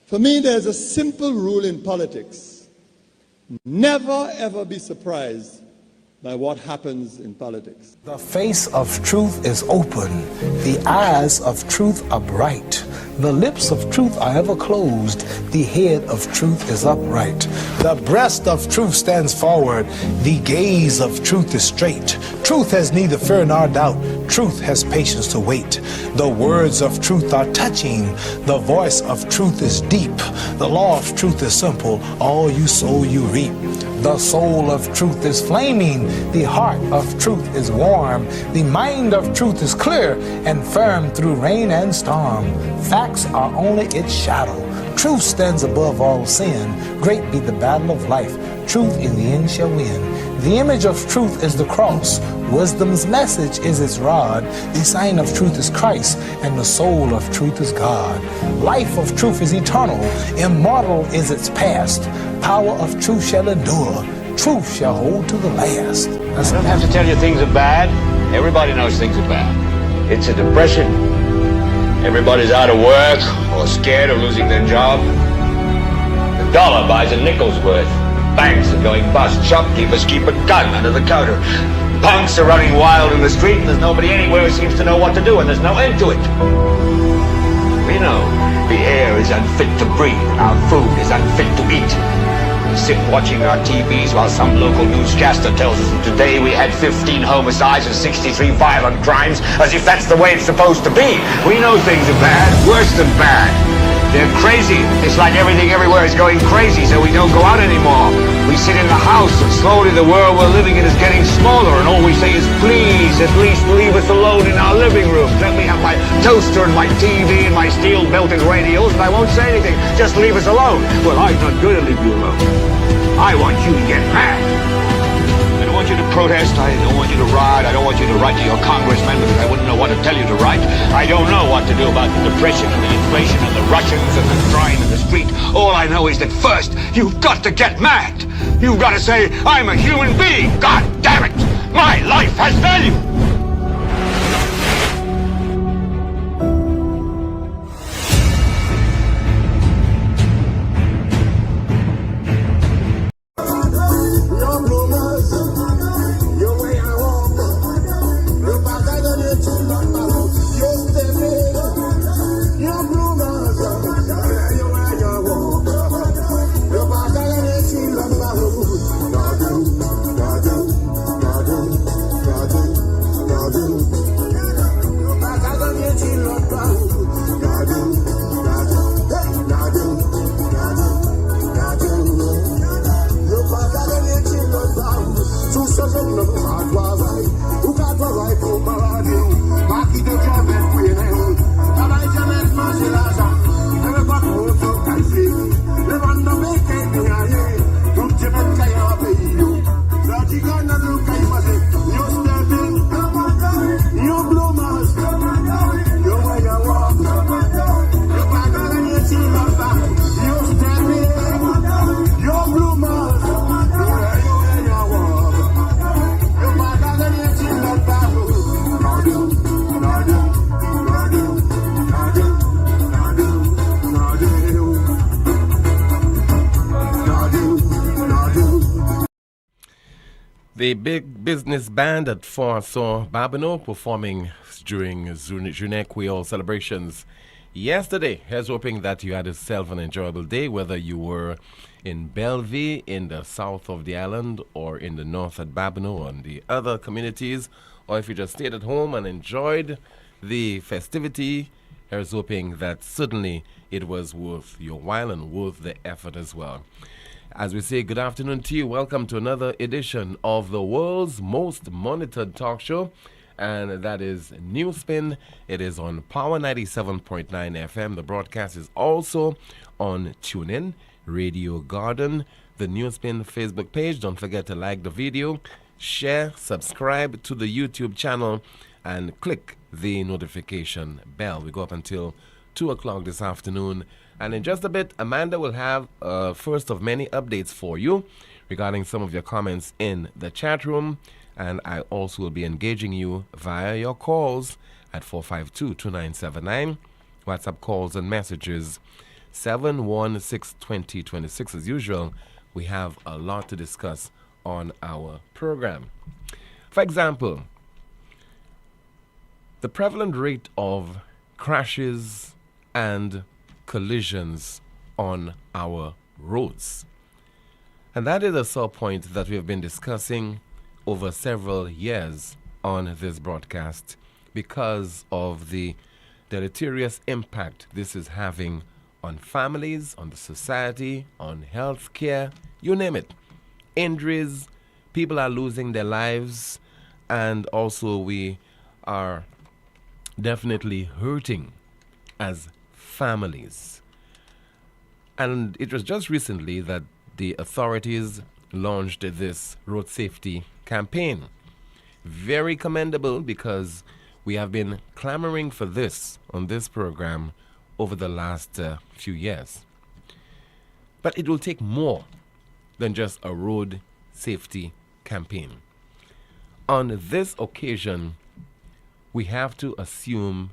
For me, there's a simple rule in politics. Never, ever be surprised by what happens in politics. The face of truth is open. The eyes of truth are bright. The lips of truth are ever closed. The head of truth is upright. The breast of truth stands forward. The gaze of truth is straight. Truth has neither fear nor doubt. Truth has patience to wait. The words of truth are touching. The voice of truth is deep. The law of truth is simple. All you sow, you reap. The soul of truth is flaming. The heart of truth is warm. The mind of truth is clear and firm through rain and storm. Facts are only its shadow. Truth stands above all sin. Great be the battle of life. Truth in the end shall win. The image of truth is the cross. Wisdom's message is its rod. The sign of truth is Christ, and the soul of truth is God. Life of truth is eternal. Immortal is its past. Power of truth shall endure. Truth shall hold to the last. I don't have to tell you things are bad. Everybody knows things are bad. It's a depression. Everybody's out of work or scared of losing their job. The dollar buys a nickel's worth. Banks are going bust. Shopkeepers keep a gun under the counter. Punks are running wild in the street, and there's nobody anywhere who seems to know what to do, and there's no end to it. We know the air is unfit to breathe, and our food is unfit to eat. We sit watching our TVs while some local newscaster tells us that today we had 15 homicides and 63 violent crimes, as if that's the way it's supposed to be. We know things are bad, worse than bad. They're crazy. It's like everything everywhere is going crazy, so we don't go out anymore. We sit in the house, and slowly the world we're living in is getting smaller, and all we say is, please, at least leave us alone in our living room. Let me have my toaster and my TV and my steel-belted radios, and I won't say anything. Just leave us alone. Well, I'm not going to leave you alone. I want you to get mad. I don't want you to protest. I don't want you to riot. I don't want you to write to your congressman because I wouldn't know what to tell you to write. I don't know what to do about the depression and the inflation and the Russians and the crying in the street. All I know is that first, you've got to get mad. You've got to say, I'm a human being. God damn it. My life has value. The big business band at Fort Babino performing during Journée Creole celebrations yesterday. Here's hoping that you had yourself an enjoyable day, whether you were in Belleville, in the south of the island, or in the north at Babino and the other communities, or if you just stayed at home and enjoyed the festivity. Here's hoping that certainly it was worth your while and worth the effort as well. As we say good afternoon to you, welcome to another edition of the world's most monitored talk show, and that is NewsSpin. It is on Power 97.9 FM. The broadcast is also on TuneIn, Radio Garden, the NewsSpin Facebook page. Don't forget to like the video, share, subscribe to the YouTube channel, and click the notification bell. We go up until 2 o'clock this afternoon. And in just a bit, Amanda will have first of many updates for you regarding some of your comments in the chat room. And I also will be engaging you via your calls at 452-2979, WhatsApp calls and messages 716-2026. As usual, we have a lot to discuss on our program. For example, the prevalent rate of crashes and collisions on our roads. And that is a sore point that we have been discussing over several years on this broadcast because of the deleterious impact this is having on families, on the society, on health care, you name it. Injuries, people are losing their lives, and also we are definitely hurting as families. And it was just recently that the authorities launched this road safety campaign. Very commendable, because we have been clamoring for this on this program over the last few years. But it will take more than just a road safety campaign. On this occasion, we have to assume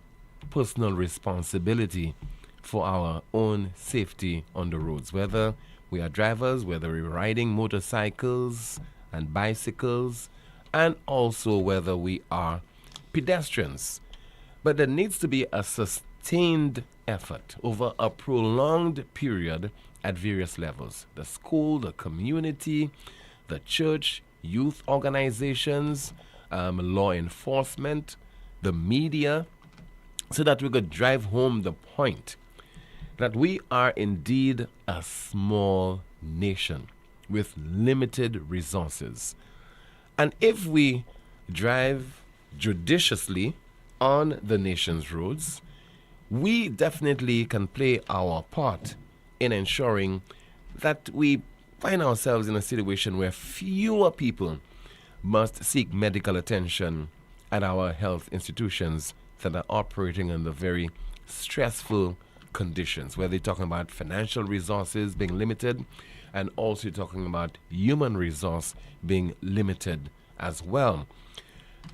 personal responsibility for our own safety on the roads, whether we are drivers, whether we're riding motorcycles and bicycles, and also whether we are pedestrians. But there needs to be a sustained effort over a prolonged period at various levels: the school, the community, the church, youth organizations, law enforcement, the media, so that we could drive home the point that we are indeed a small nation with limited resources. And if we drive judiciously on the nation's roads, we definitely can play our part in ensuring that we find ourselves in a situation where fewer people must seek medical attention at our health institutions that are operating under very stressful conditions, where they're talking about financial resources being limited, and also talking about human resource being limited as well.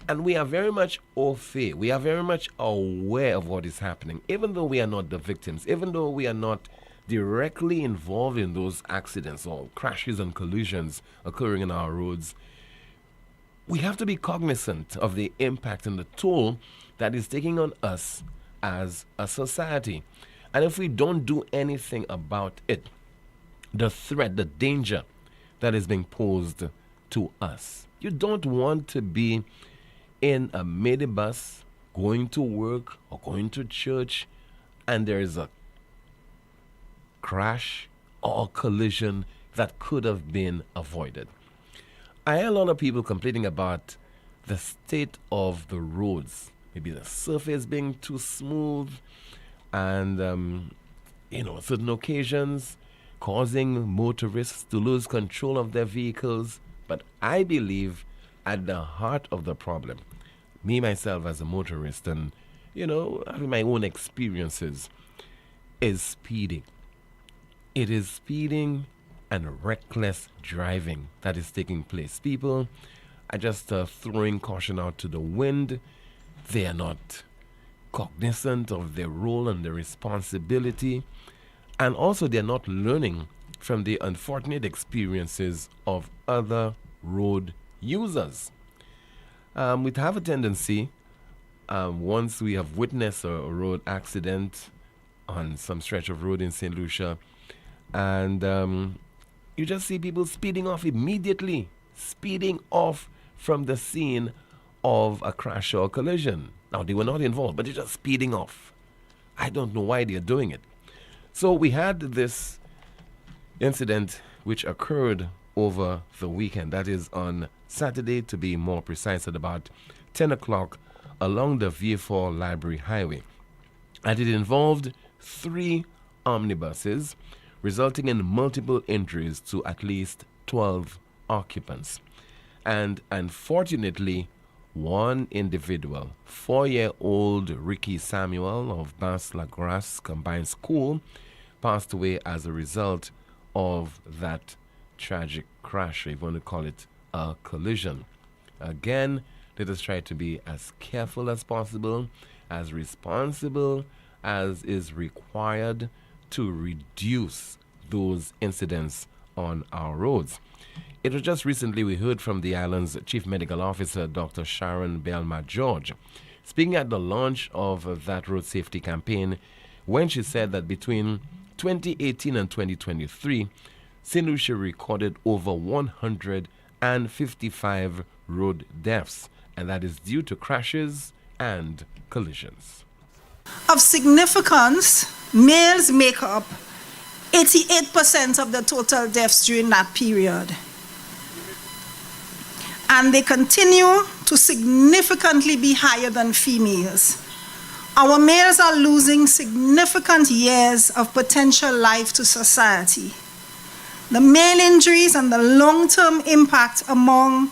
And we are very much au fait. We are very much aware of what is happening, even though we are not the victims, even though we are not directly involved in those accidents or crashes and collisions occurring in our roads. We have to be cognizant of the impact and the toll that is taking on us as a society. And if we don't do anything about it, the threat, the danger that is being posed to us. You don't want to be in a minibus going to work or going to church and there is a crash or collision that could have been avoided. I hear a lot of people complaining about the state of the roads, maybe the surface being too smooth, and certain occasions causing motorists to lose control of their vehicles. But I believe at the heart of the problem, me myself as a motorist and having my own experiences, is speeding. It is speeding and reckless driving that is taking place. People are just throwing caution out to the wind. They are not cognizant of their role and their responsibility, and also they're not learning from the unfortunate experiences of other road users. We have a tendency, once we have witnessed a road accident on some stretch of road in St. Lucia, and you just see people speeding off immediately, speeding off from the scene of a crash or collision. Now, they were not involved, but they're just speeding off. I don't know why they're doing it. So we had this incident which occurred over the weekend. That is on Saturday, to be more precise, at about 10 o'clock along the V4 Library Highway. And it involved 3 omnibuses, resulting in multiple injuries to at least 12 occupants. And unfortunately, one individual, 4-year-old Ricky Samuel of Bas-la-Grasse Combined School, passed away as a result of that tragic crash, if you want to call it a collision. Again, let us try to be as careful as possible, as responsible as is required to reduce those incidents on our roads. It was just recently we heard from the island's Chief Medical Officer, Dr. Sharon Belma-George, speaking at the launch of that road safety campaign, when she said that between 2018 and 2023, St. Lucia recorded over 155 road deaths, and that is due to crashes and collisions. Of significance, males make up 88% of the total deaths during that period. And they continue to significantly be higher than females. Our males are losing significant years of potential life to society. The male injuries and the long-term impact among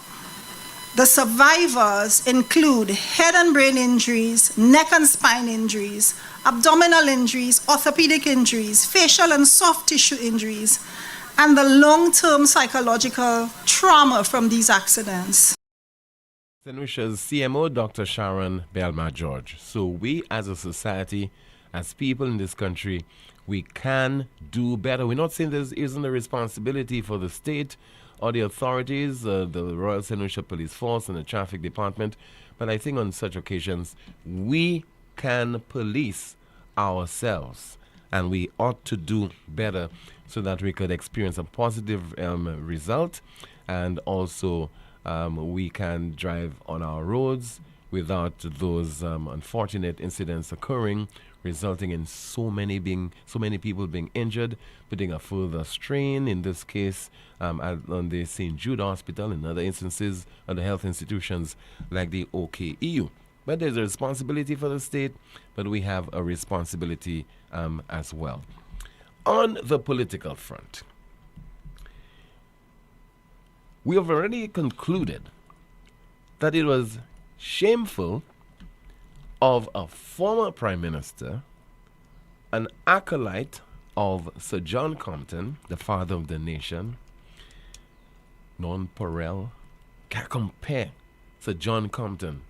the survivors include head and brain injuries, neck and spine injuries, abdominal injuries, orthopedic injuries, facial and soft tissue injuries, and the long-term psychological trauma from these accidents. St. Lucia's CMO, Dr. Sharon Belma-George. So we as a society, as people in this country, we can do better. We're not saying this isn't a responsibility for the state or the authorities, the Royal St. Lucia Police Force and the Traffic Department, but I think on such occasions, we can police ourselves, and we ought to do better so that we could experience a positive result, and also we can drive on our roads without those unfortunate incidents occurring, resulting in so many people being injured, putting a further strain, in this case, on the St. Jude Hospital, in other instances, other health institutions like the OKEU. But there's a responsibility for the state, but we have a responsibility as well. On the political front, we have already concluded that it was shameful of a former Prime Minister, an acolyte of Sir John Compton, the father of the nation, non-pareil, can compare Sir John Compton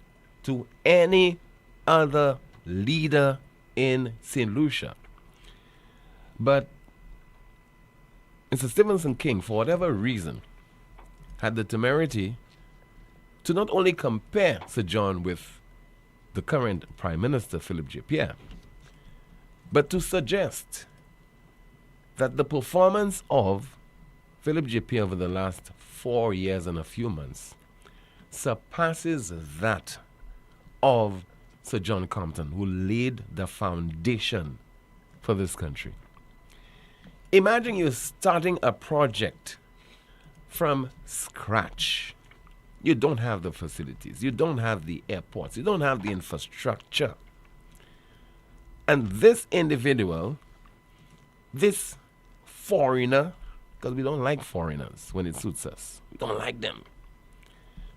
to any other leader in St. Lucia. But Mr. Stevenson King, for whatever reason, had the temerity to not only compare Sir John with the current Prime Minister, Philip J. Pierre, but to suggest that the performance of Philip J. Pierre over the last 4 years and a few months surpasses that of Sir John Compton, who laid the foundation for this country. Imagine you're starting a project from scratch. You don't have the facilities, you don't have the airports, you don't have the infrastructure. And this individual, this foreigner, because we don't like foreigners when it suits us, we don't like them.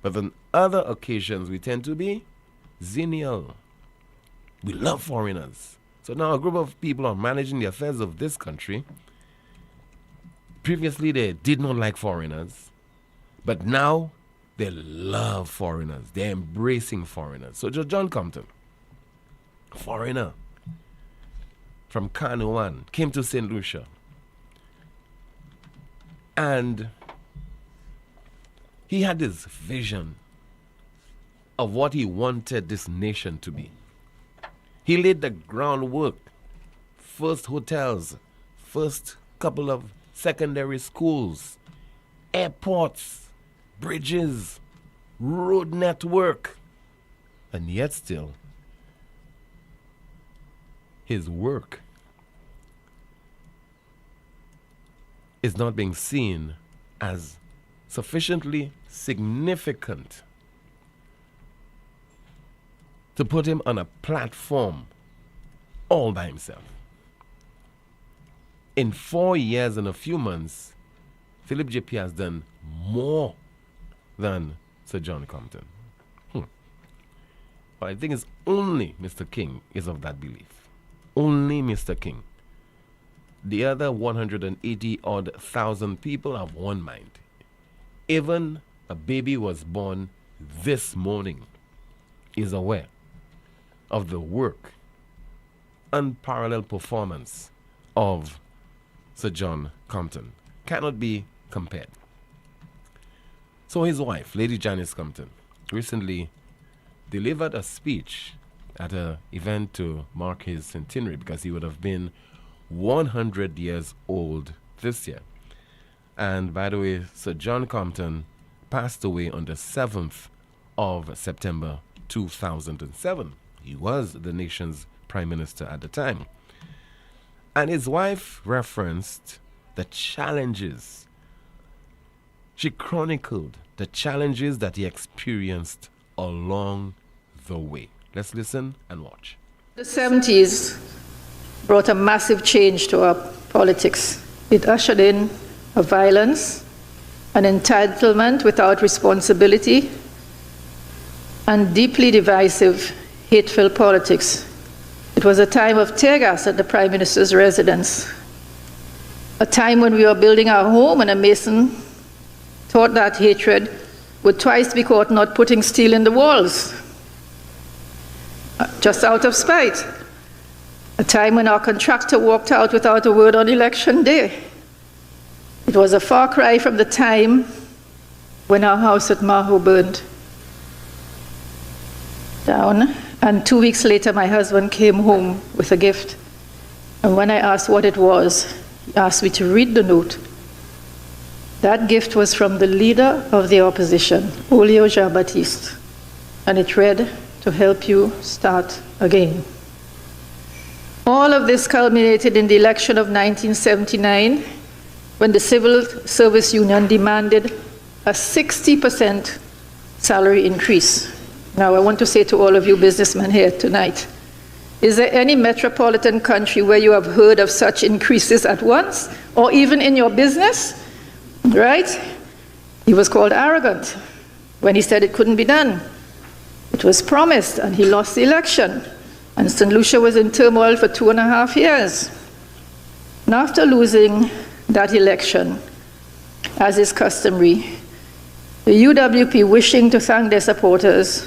But on other occasions, we tend to be xenial. We love foreigners. So now a group of people are managing the affairs of this country. Previously, they did not like foreigners, but now they love foreigners. They're embracing foreigners. So John Compton, a foreigner from Kanoan, came to St. Lucia. And he had this vision of what he wanted this nation to be. He laid the groundwork. First hotels, first couple of secondary schools, airports, bridges, road network. And yet still, his work is not being seen as sufficiently significant to put him on a platform all by himself. In 4 years and a few months, Philip J. Pierre has done more than Sir John Compton. But I think it's only Mr. King is of that belief. Only Mr. King. The other 180-odd thousand people have one mind. Even a baby was born this morning is aware of the work, unparalleled performance of Sir John Compton. Cannot be compared. So his wife, Lady Janice Compton, recently delivered a speech at an event to mark his centenary, because he would have been 100 years old this year. And by the way, Sir John Compton passed away on the 7th of September 2007. He was the nation's prime minister at the time. And his wife referenced the challenges. She chronicled the challenges that he experienced along the way. Let's listen and watch. The 70s brought a massive change to our politics. It ushered in a violence, an entitlement without responsibility, and deeply divisive, hateful politics. It was a time of tear gas at the Prime Minister's residence, a time when we were building our home and a mason thought that hatred would twice be caught not putting steel in the walls, just out of spite. A time when our contractor walked out without a word on election day. It was a far cry from the time when our house at Maho burned down, and 2 weeks later my husband came home with a gift. And when I asked what it was, he asked me to read the note. That gift was from the leader of the opposition, Poleon Jean-Baptiste, and it read, "To help you start again." All of this culminated in the election of 1979, when the Civil Service Union demanded a 60% salary increase. Now, I want to say to all of you businessmen here tonight, is there any metropolitan country where you have heard of such increases at once, or even in your business? Right? He was called arrogant when he said it couldn't be done. It was promised, and he lost the election. And St. Lucia was in turmoil for 2.5 years. And after losing that election, as is customary, the UWP, wishing to thank their supporters,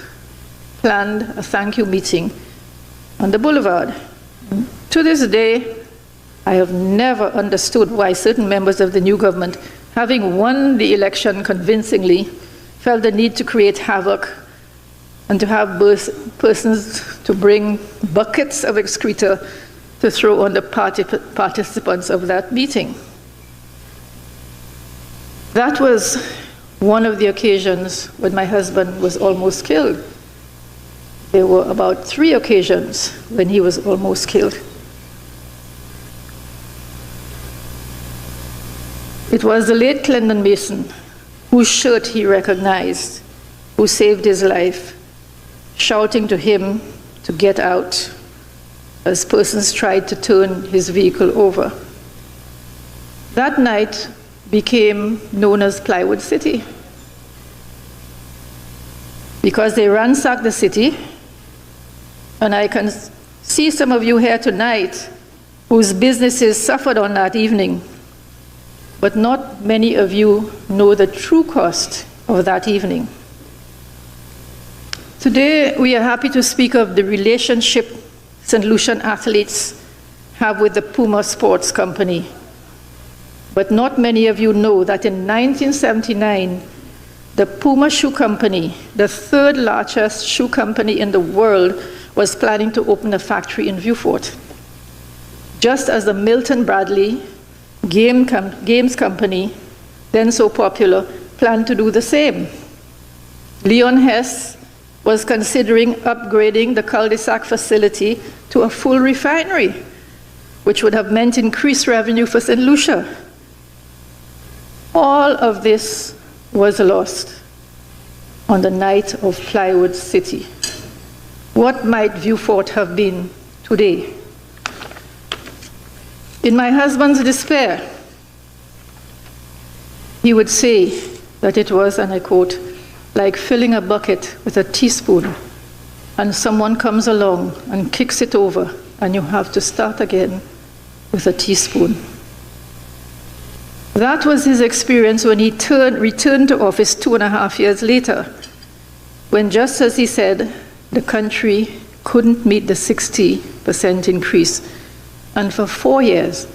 planned a thank you meeting on the boulevard. To this day, I have never understood why certain members of the new government, having won the election convincingly, felt the need to create havoc and to have persons to bring buckets of excreta to throw on the participants of that meeting. That was one of the occasions when my husband was almost killed. There were about 3 occasions when he was almost killed. It was the late Clendon Mason, whose shirt he recognized, who saved his life, shouting to him to get out as persons tried to turn his vehicle over. That night became known as Plywood City, because they ransacked the city, and I can see some of you here tonight whose businesses suffered on that evening, but not many of you know the true cost of that evening. Today, we are happy to speak of the relationship St. Lucian athletes have with the Puma Sports Company. But not many of you know that in 1979, the Puma Shoe Company, the 3rd largest shoe company in the world, was planning to open a factory in Vieux-Fort. Just as the Milton Bradley Games Company, then so popular, planned to do the same. Leon Hess was considering upgrading the cul-de-sac facility to a full refinery, which would have meant increased revenue for St. Lucia. All of this was lost on the night of Plywood City. What might Vieux-Fort have been today? In my husband's despair, he would say that it was, and I quote, like filling a bucket with a teaspoon, and someone comes along and kicks it over, and you have to start again with a teaspoon. That was his experience when he returned to office 2.5 years later, when, just as he said, the country couldn't meet the 60% increase And for 4 years,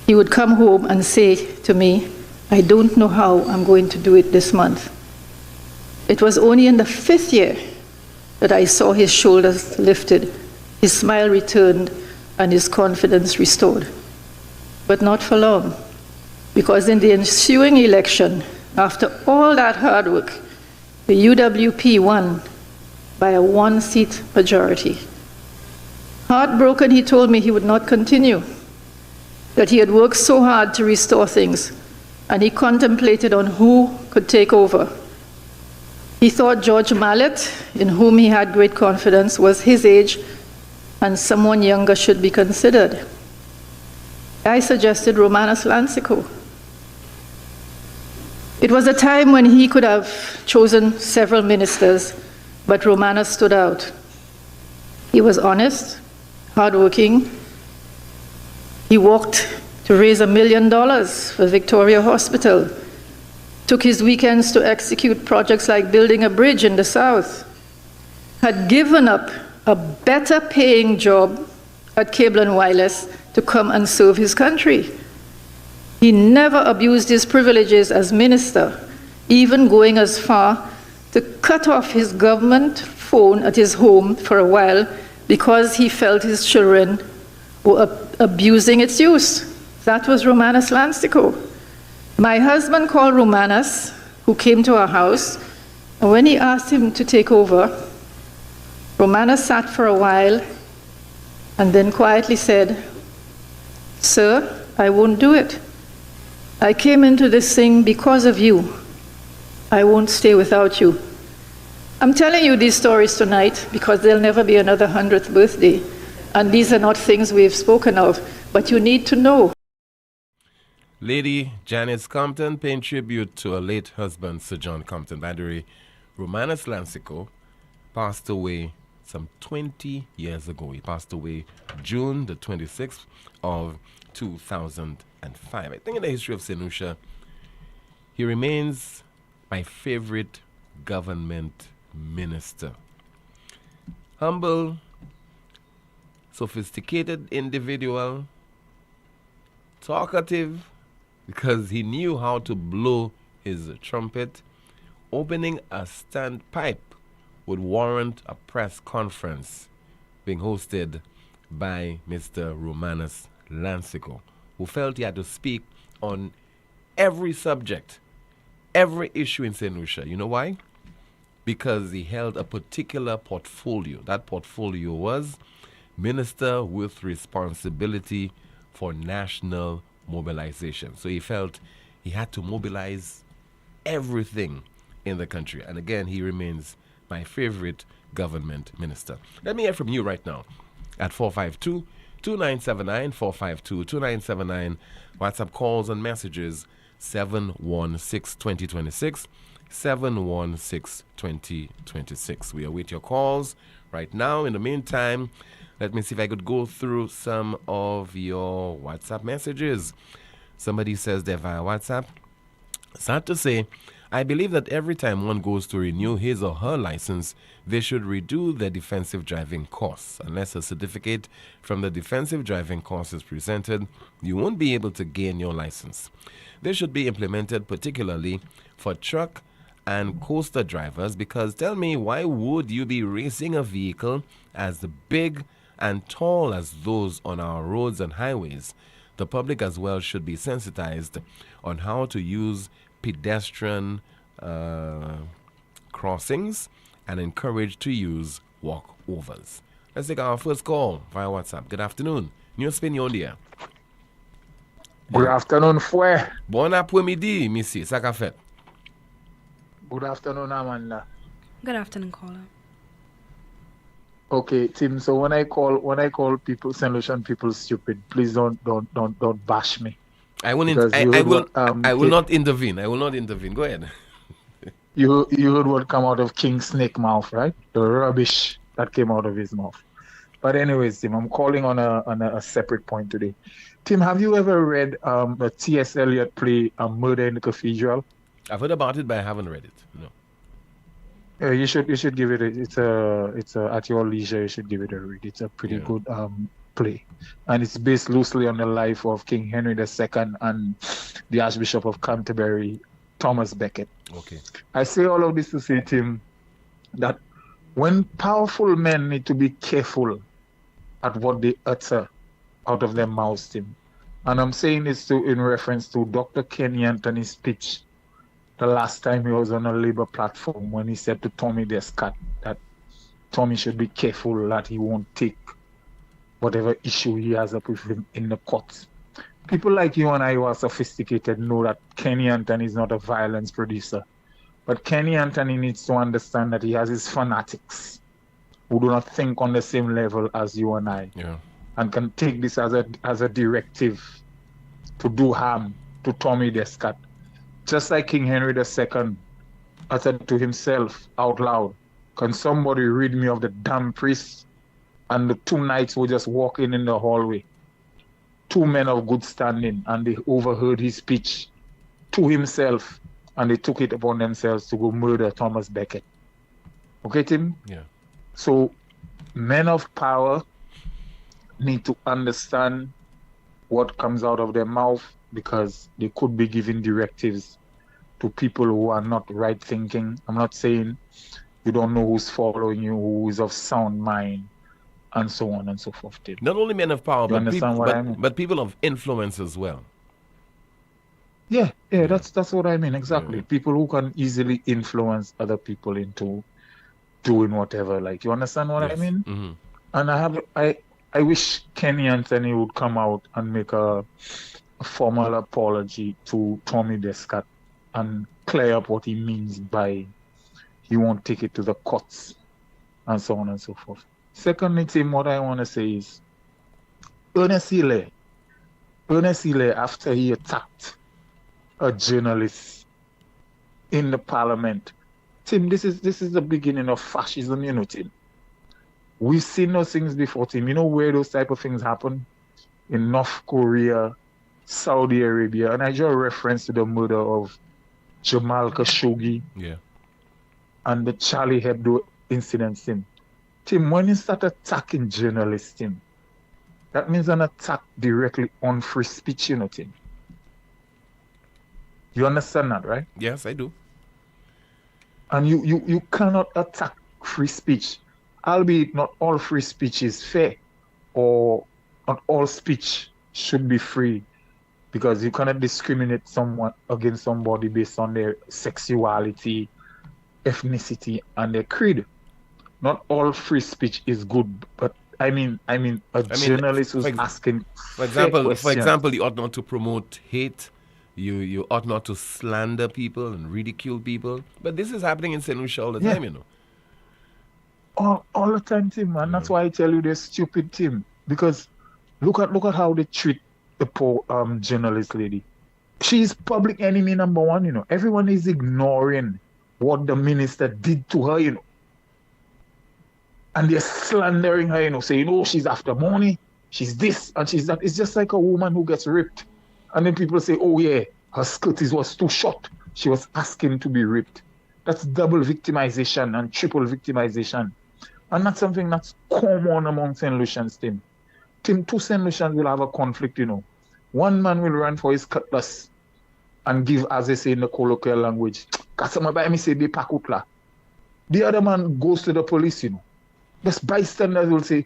he would come home and say to me, I don't know how I'm going to do it this month. It was only in the 5th year that I saw his shoulders lifted, his smile returned, and his confidence restored. But not for long, because in the ensuing election, after all that hard work, the UWP won by a 1-seat majority. Heartbroken, he told me he would not continue, that he had worked so hard to restore things, and he contemplated on who could take over. He thought George Mallet, in whom he had great confidence, was his age, and someone younger should be considered. I suggested Romanus Lancico. It was a time when he could have chosen several ministers, but Romanus stood out. He was honest, hardworking. He worked to raise $1 million for Victoria Hospital, took his weekends to execute projects like building a bridge in the south, had given up a better paying job at Cable and Wireless to come and serve his country. He never abused his privileges as minister, even going as far to cut off his government phone at his home for a while because he felt his children were abusing its use. That was Romanus Lancico. My husband called Romanus, who came to our house, and when he asked him to take over, Romanus sat for a while and then quietly said, Sir, I won't do it. I came into this thing because of you. I won't stay without you. I'm telling you these stories tonight because there'll never be another 100th birthday. And these are not things we've spoken of, but you need to know. Lady Janice Compton paying tribute to her late husband, Sir John Compton. By the way, Romanus Lancico passed away some 20 years ago. He passed away June the 26th of 2005. I think in the history of St. Lucia, he remains my favorite government minister. Humble, sophisticated individual, talkative, because he knew how to blow his trumpet. Opening a standpipe would warrant a press conference being hosted by Mr. Romanus Lancico, who felt he had to speak on every subject, every issue in St. Lucia. You know why? Because he held a particular portfolio. That portfolio was Minister with Responsibility for National Mobilization. So he felt he had to mobilize everything in the country. And again, he remains my favorite government minister. Let me hear from you right now at 452-2979, 452-2979. WhatsApp calls and messages 716-2026, 716-2026. We await your calls right now. In the meantime, let me see if I could go through some of your WhatsApp messages. Somebody says they're via WhatsApp. Sad to say, I believe that every time one goes to renew his or her license, they should redo their defensive driving course. Unless a certificate from the defensive driving course is presented, you won't be able to gain your license. This should be implemented particularly for truck and coaster drivers, because tell me, why would you be racing a vehicle as big and tall as those on our roads and highways? The public as well should be sensitized on how to use pedestrian crossings and encouraged to use walkovers. Let's take our first call via WhatsApp. Good afternoon. NewsSpin, you're on the air. Good afternoon, Fue. Bon après-midi, Missy. Sakafet. Good afternoon, Amanda. Good afternoon, caller. Okay, Tim. So when I call people, St. Lucian people stupid, please don't bash me. I will not intervene. I will not intervene. Go ahead. You heard what come out of King Snake mouth, right? The rubbish that came out of his mouth. But anyways, Tim, I'm calling on a separate point today. Tim, have you ever read the T.S. Eliot play Murder in the Cathedral? I've heard about it, but I haven't read it. No. You should give it it's a at your leisure. You should give it a read. It's a pretty good play, and it's based loosely on the life of King Henry II and the Archbishop of Canterbury, Thomas Becket. Okay. I say all of this to say, Tim, that when powerful men need to be careful at what they utter out of their mouths, Tim, and I'm saying this in reference to Dr. Kenny Anthony's speech the last time he was on a Labour platform when he said to Tommy Descott that Tommy should be careful that he won't take whatever issue he has up with him in the courts. People like you and I who are sophisticated know that Kenny Anthony is not a violence producer. But Kenny Anthony needs to understand that he has his fanatics who do not think on the same level as you and I. Yeah. And can take this as a directive to do harm to Tommy Descott. Just like King Henry II uttered to himself out loud, can somebody rid me of the damn priest? And the two knights were just walking in the hallway. Two men of good standing, and they overheard his speech to himself, and they took it upon themselves to go murder Thomas Becket. Okay, Tim? Yeah. So, men of power need to understand what comes out of their mouth, because they could be giving directives to people who are not right thinking. I'm not saying you don't know who's following you, who is of sound mind, and so on and so forth. Tim. Not only men of power, You understand what I mean? but people of influence as well. Yeah, that's what I mean, exactly. People who can easily influence other people into doing whatever. Like, you understand what I mean? Mm-hmm. And I wish Kenny Anthony would come out and make a formal apology to Tommy Descott and clear up what he means by he won't take it to the courts and so on and so forth. Secondly, Tim, what I want to say is Ernest Hilaire, after he attacked a journalist in the parliament, Tim, this is the beginning of fascism, you know, Tim. We've seen those things before, Tim. You know where those type of things happen? In North Korea, Saudi Arabia, and I draw reference to the murder of Jamal Khashoggi and the Charlie Hebdo incident, Tim. Tim, when you start attacking journalists, Tim, that means an attack directly on free speech, you know, Tim. You understand that, right? Yes, I do. And you cannot attack free speech, albeit not all free speech is fair, or not all speech should be free, because you cannot discriminate someone against somebody based on their sexuality, ethnicity, and their creed. Not all free speech is good, but I mean, journalist who's asking. For example, you ought not to promote hate. You ought not to slander people and ridicule people. But this is happening in St. Lucia all the time, you know. All the time, Tim, and that's why I tell you they're stupid, Tim. Because look at how they treat the poor journalist lady. She's public enemy number one, you know. Everyone is ignoring what the minister did to her, you know. And they're slandering her, you know, saying, oh, she's after money, she's this and she's that. It's just like a woman who gets raped. And then people say, oh yeah, her skirt was too short. She was asking to be raped. That's double victimization and triple victimization. And that's something that's common among St. Lucians, Tim. Two St. Lucians will have a conflict, you know. One man will run for his cutlass and give, as they say in the colloquial language, the other man goes to the police, you know. The bystanders will say,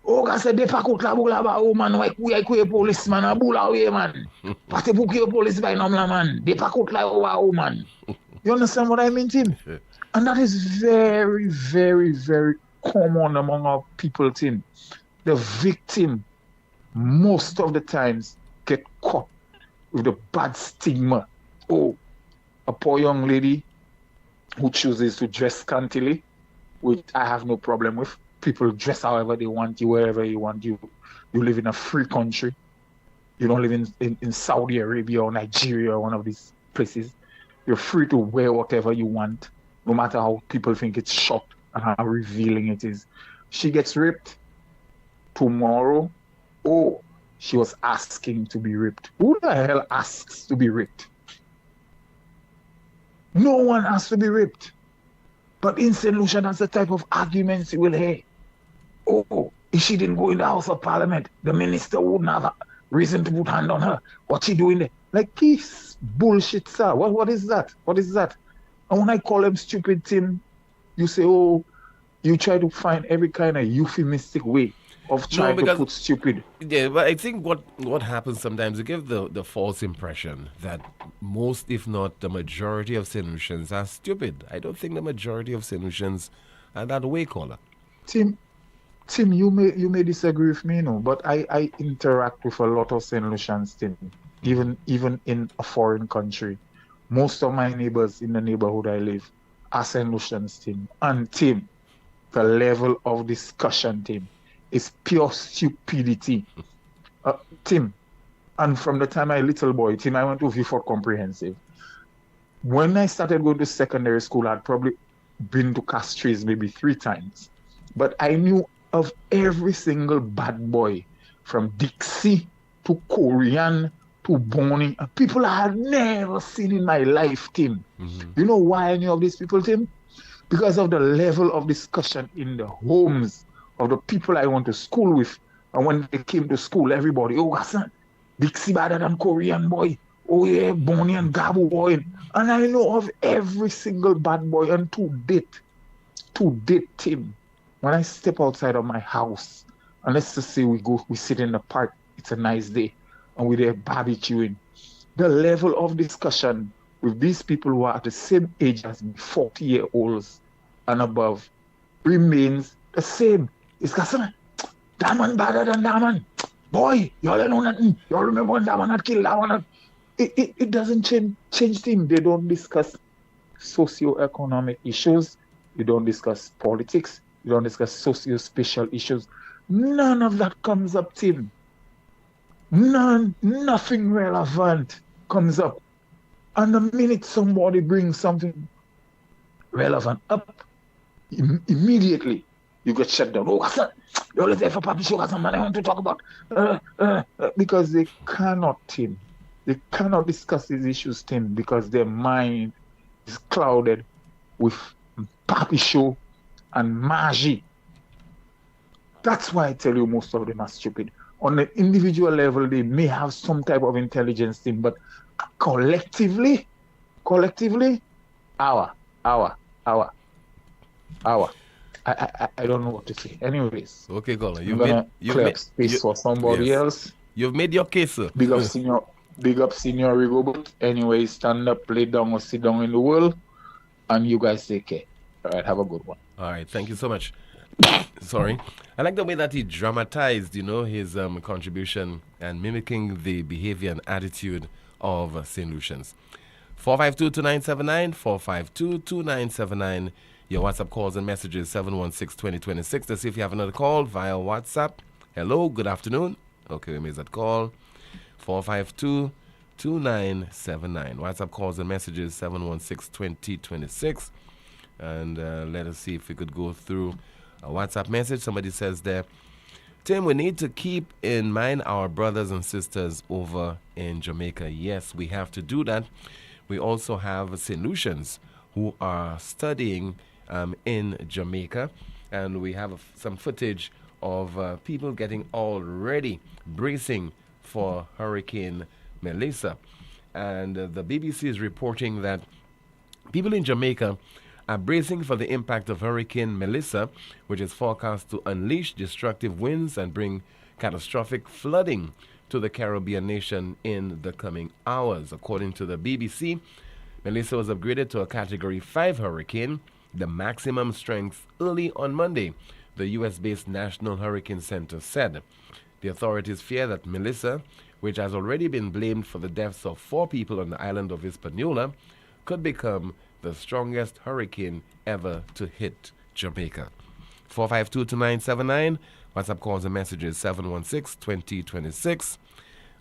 oh, kase de pakutla bula ba o man wek we policeman a bula we man. Pate buki police by nomla man. De pakutla o man. You understand what I mean, Tim? And that is very, very, very common among our people, Tim. The victim, most of the times, get caught with the bad stigma. Oh, a poor young lady who chooses to dress scantily, which I have no problem with. People dress however they want you, wherever you want you. You live in a free country. You don't live in Saudi Arabia or Nigeria or one of these places. You're free to wear whatever you want, no matter how people think it's short and how revealing it is. She gets raped tomorrow. Oh, she was asking to be raped. Who the hell asks to be raped? No one asks to be raped. But in St. Lucia, that's the type of arguments you will hear. Oh, if she didn't go in the House of Parliament, the minister wouldn't have a reason to put hand on her. What's she doing there? Like, this bullshit, sir. What is that? What is that? And when I call them stupid, Tim, you say, oh, you try to find every kind of euphemistic way of trying to put stupid. Yeah, but I think what happens sometimes, you give the false impression that most, if not the majority of St. Lucians are stupid. I don't think the majority of St. Lucians are that way, caller. Tim, you may disagree with me, but I interact with a lot of St. Lucians, Tim, even in a foreign country. Most of my neighbors in the neighborhood I live are St. Lucians, Tim. And Tim, the level of discussion, Tim, is pure stupidity. Tim, and from the time I was a little boy, Tim, I went to Vieux-Fort Comprehensive. When I started going to secondary school, I'd probably been to Castries maybe 3 times. But I knew of every single bad boy, from Dixie to Korean to Bonnie, people I had never seen in my life, Tim. Mm-hmm. You know why I knew of these people, Tim? Because of the level of discussion in the homes of the people I went to school with. And when they came to school, everybody, oh, Hassan, Dixie better than Korean boy. Oh, yeah, Bonnie and Gabu boy. And I know of every single bad boy. And to date, Tim, when I step outside of my house, and let's just say we sit in the park, it's a nice day, and we're there barbecuing, the level of discussion with these people who are at the same age as me, 40-year-olds and above, remains the same. It's got something, that man better than that man. Boy, y'all don't know nothing. Y'all remember when that man had killed that one? It doesn't change things. They don't discuss socio-economic issues. You don't discuss politics. You don't discuss socio-spatial issues. None of that comes up, Tim. Nothing relevant comes up. And the minute somebody brings something relevant up, immediately you get shut down. Oh, what's that? You're always there for Papi Show, some man I want to talk about. Because they cannot, Tim. They cannot discuss these issues, Tim, because their mind is clouded with Papi Show and Maji. That's why I tell you most of them are stupid. On an individual level, they may have some type of intelligence, Tim, but collectively, hour. I don't know what to say. Anyways. Okay, Colin. You've made space for somebody else. You've made your case, sir. Big up senior Rigobert. Anyway, stand up, lay down, or sit down in the world. And you guys take care. All right, have a good one. All right, thank you so much. Sorry. I like the way that he dramatized, his contribution and mimicking the behavior and attitude of St. Lucians. 452-2979, 452-2979. Your WhatsApp calls and messages, 716-2026. Let's see if you have another call via WhatsApp. Hello, good afternoon. Okay, we made that call. 452-2979. WhatsApp calls and messages, 716-2026. And let us see if we could go through a WhatsApp message. Somebody says there, Tim, we need to keep in mind our brothers and sisters over in Jamaica. Yes, we have to do that. We also have St. Lucians who are studying in Jamaica. And we have some footage of people getting all ready, bracing for Hurricane Melissa. And the BBC is reporting that people in Jamaica are bracing for the impact of Hurricane Melissa, which is forecast to unleash destructive winds and bring catastrophic flooding to the Caribbean nation in the coming hours. According to the BBC, Melissa was upgraded to a Category 5 hurricane, the maximum strength, early on Monday, the U.S.-based National Hurricane Center said. The authorities fear that Melissa, which has already been blamed for the deaths of 4 people on the island of Hispaniola, could become the strongest hurricane ever to hit Jamaica. 452-2979. WhatsApp calls and messages, 716-2026.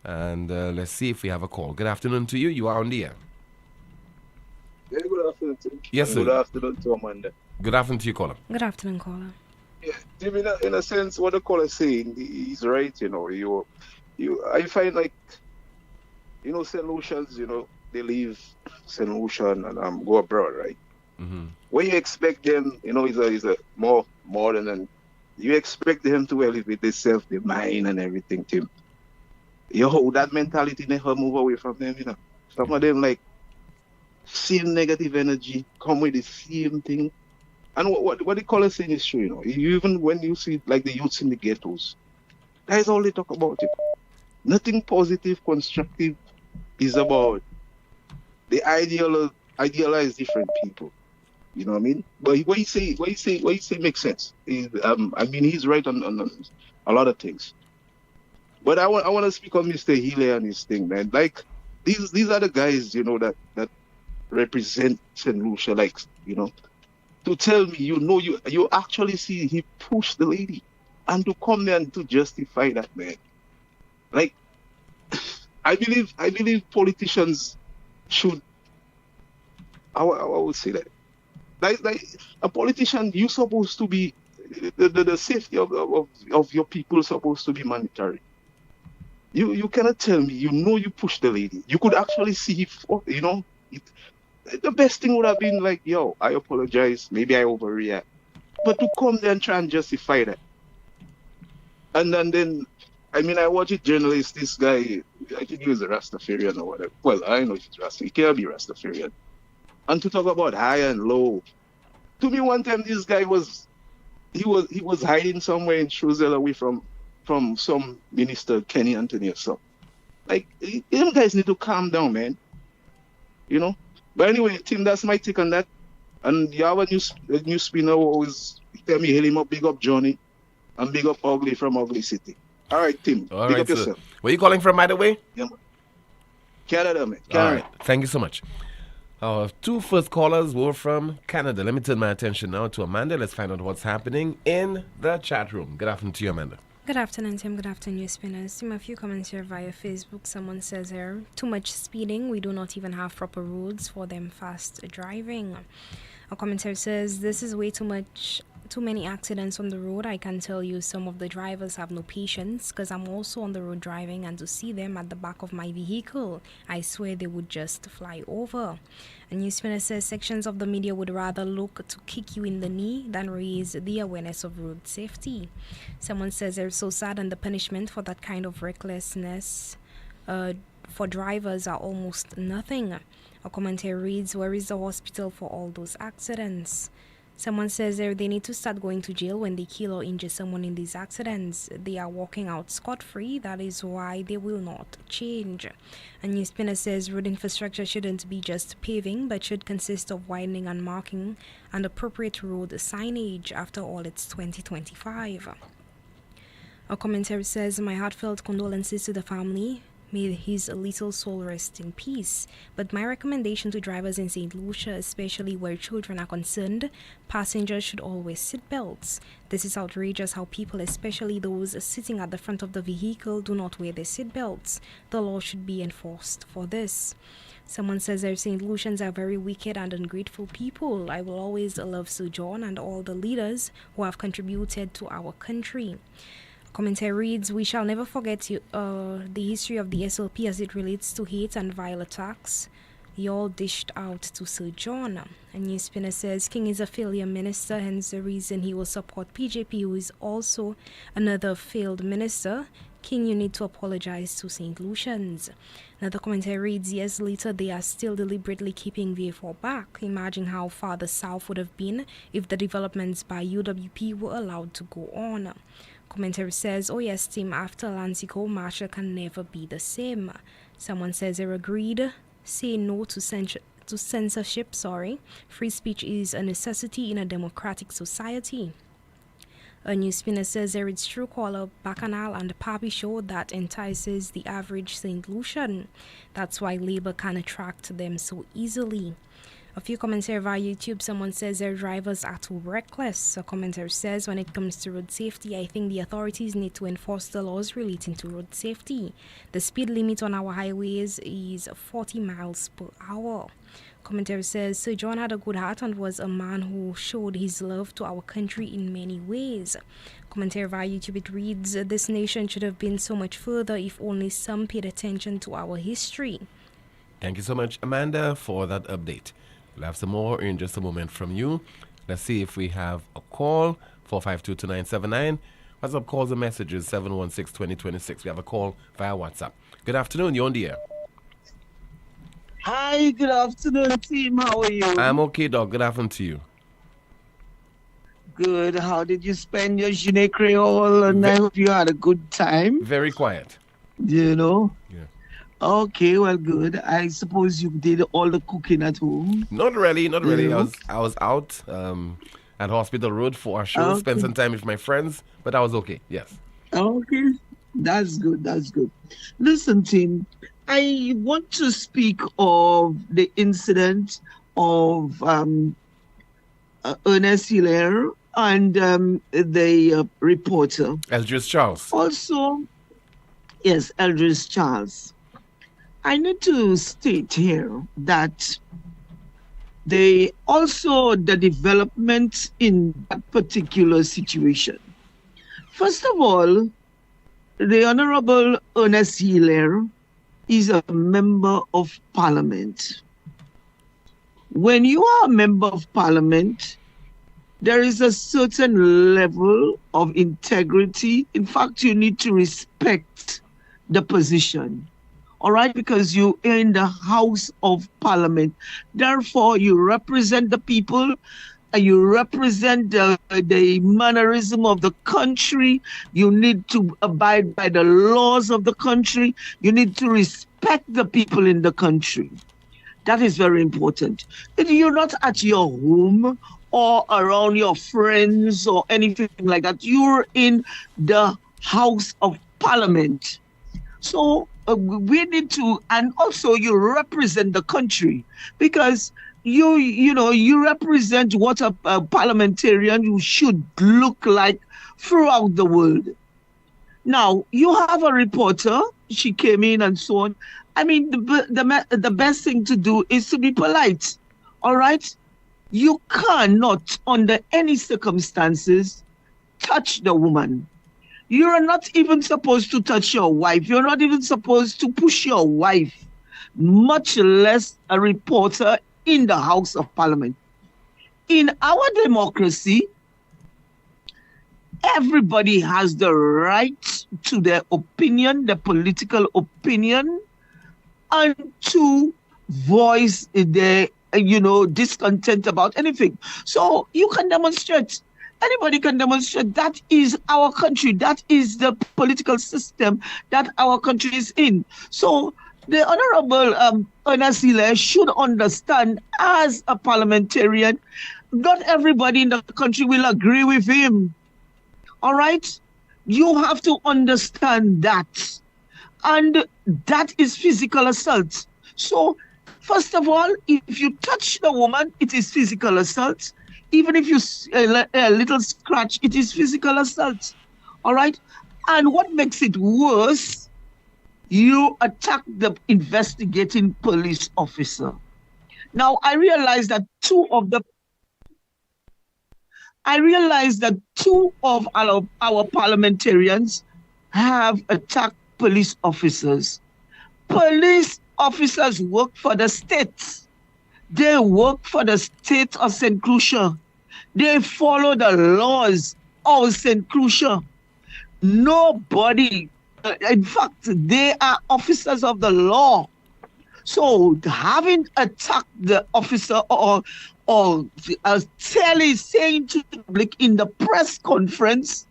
And let's see if we have a call. Good afternoon to you. You are on the air. Yeah, good afternoon to you. Yes, sir. Good afternoon to Amanda. Good afternoon to you, caller. Good afternoon, caller. Yeah, Jim, in a sense, what the caller is saying, he's right, I find like, St. Lucians, they leave St. Lucian and go abroad, right? When you expect them, is a more modern, and you expect them to elevate themselves, their mind and everything, Tim. That mentality never move away from them. Some of them like same negative energy, come with the same thing. And what they call us in is true, Even when you see like the youths in the ghettos, that is all they talk about. Nothing positive, constructive is about they idealize different people. You know what I mean? But what you say makes sense. He's right on a lot of things. But I want to speak on Mr. Healy and his thing, man. Like these are the guys, that represent St. Lucia, to tell me, you actually see he pushed the lady, and to come there and to justify that, man. Like, I believe politicians should. I would say that. Like a politician, you're supposed to be the safety of your people is supposed to be mandatory. You cannot tell me you pushed the lady. You could actually see the best thing would have been like, yo, I apologize, maybe I overreact. But to come there and try and justify that. And then I watch it journalist, this guy, I think he was a Rastafarian or whatever. Well, I know if he's Rastafarian, he can't be Rastafarian. And to talk about high and low. To me, one time this guy was hiding somewhere in Shrewsbury away from some minister, Kenny Anthony or something. Like, them guys need to calm down, man. But anyway, Tim, that's my take on that. And you have a new spinner who always tell me, hail him up, big up Johnny, and big up Ugly from Ugly City. All right, Tim, big up yourself. Where are you calling from, by the way? Yeah, man. Canada, man. All right, thank you so much. Our two first callers were from Canada. Let me turn my attention now to Amanda. Let's find out what's happening in the chat room. Good afternoon to you, Amanda. Good afternoon, Tim. Good afternoon, Spinners. Tim, a few comments here via Facebook. Someone says here, too much speeding. We do not even have proper roads for them fast driving. A commentator says, this is way too many accidents on the road. I can tell you some of the drivers have no patience because I'm also on the road driving, and to see them at the back of my vehicle, I swear they would just fly over. A NewsSpin says sections of the media would rather look to kick you in the knee than raise the awareness of road safety. Someone says they're so sad, and the punishment for that kind of recklessness for drivers are almost nothing. A commentary reads, where is the hospital for all those accidents? Someone says they need to start going to jail when they kill or injure someone in these accidents. They are walking out scot-free. That is why they will not change. A NewsSpinner says road infrastructure shouldn't be just paving, but should consist of widening and marking and appropriate road signage. After all, it's 2025. A commentary says, my heartfelt condolences to the family. May his little soul rest in peace. But my recommendation to drivers in St. Lucia, especially where children are concerned, passengers should always seat belts. This is outrageous how people, especially those sitting at the front of the vehicle, do not wear their seat belts. The law should be enforced for this. Someone says their St. Lucians are very wicked and ungrateful people. I will always love Sir John and all the leaders who have contributed to our country. Commentary reads, we shall never forget the history of the SLP as it relates to hate and vile attacks. Y'all dished out to Sir John. A NewsSpinner says, King is a failure minister, hence the reason he will support PJP, who is also another failed minister. King, you need to apologize to St. Lucians. Another commentary reads, years later, they are still deliberately keeping VA4 back. Imagine how far the South would have been if the developments by UWP were allowed to go on. Commentary says, oh yes, team, after Lancico, Marshall can never be the same. Someone says they're agreed. Say no to censorship. Free speech is a necessity in a democratic society. A NewsSpinner says there is true caller, Bacchanal and Papi show that entices the average St. Lucian. That's why Labour can attract them so easily. A few comments here via YouTube. Someone says their drivers are too reckless. A commenter says when it comes to road safety, I think the authorities need to enforce the laws relating to road safety. The speed limit on our highways is 40 miles per hour. Commentary says Sir John had a good heart and was a man who showed his love to our country in many ways. Commentary via YouTube, it reads, this nation should have been so much further if only some paid attention to our history. Thank you so much, Amanda, for that update. We'll have some more in just a moment from you. Let's see if we have a call. 452-2979. WhatsApp calls and messages 716-2026. We have a call via WhatsApp. Good afternoon. You're on the air. Hi, good afternoon, team. How are you? I'm okay, dog. Good afternoon to you. Good. How did you spend your Journée Creole? And I hope you had a good time. Very quiet. You know? Yeah. Okay, well, good. I suppose you did all the cooking at home. Not really. Yeah. I was out at Hospital Road for a show. Okay. Spent some time with my friends, but I was okay. Yes. Okay, that's good. That's good. Listen, team, I want to speak of the incident of Ernest Hilaire and the reporter. Eldridge Charles. Also, yes, Eldridge Charles. I need to state here that the development in that particular situation. First of all, the Honorable Ernest Hilaire is a member of Parliament. When you are a member of Parliament, there is a certain level of integrity. In fact, you need to respect the position. All right, because you are in the House of Parliament. Therefore, you represent the people, you represent the mannerism of the country. You need to abide by the laws of the country. You need to respect the people in the country. That is very important. If you're not at your home or around your friends or anything like that, you're in the House of Parliament. So we need to, and also you represent the country, because you represent what a parliamentarian should look like throughout the world. Now, you have a reporter, she came in and so on. I mean, the best thing to do is to be polite, all right? You cannot, under any circumstances, touch the woman. You're not even supposed to touch your wife. You're not even supposed to push your wife, much less a reporter in the House of Parliament. In our democracy, everybody has the right to their opinion, their political opinion, and to voice their, discontent about anything. So you can demonstrate. Anybody can demonstrate. That is our country. That is the political system that our country is in. So the Honorable Ernest Hilaire should understand, as a parliamentarian, not everybody in the country will agree with him. All right? You have to understand that. And that is physical assault. So, first of all, if you touch the woman, it is physical assault. Even if you a little scratch, it is physical assault. All right? And what makes it worse, you attack the investigating police officer. Now, I realize that two of our parliamentarians have attacked police officers. Police officers work for the state. They work for the state of St. Lucia. They follow the laws of St. Lucia. Nobody, in fact, they are officers of the law. So having attacked the officer or saying to the public in the press conference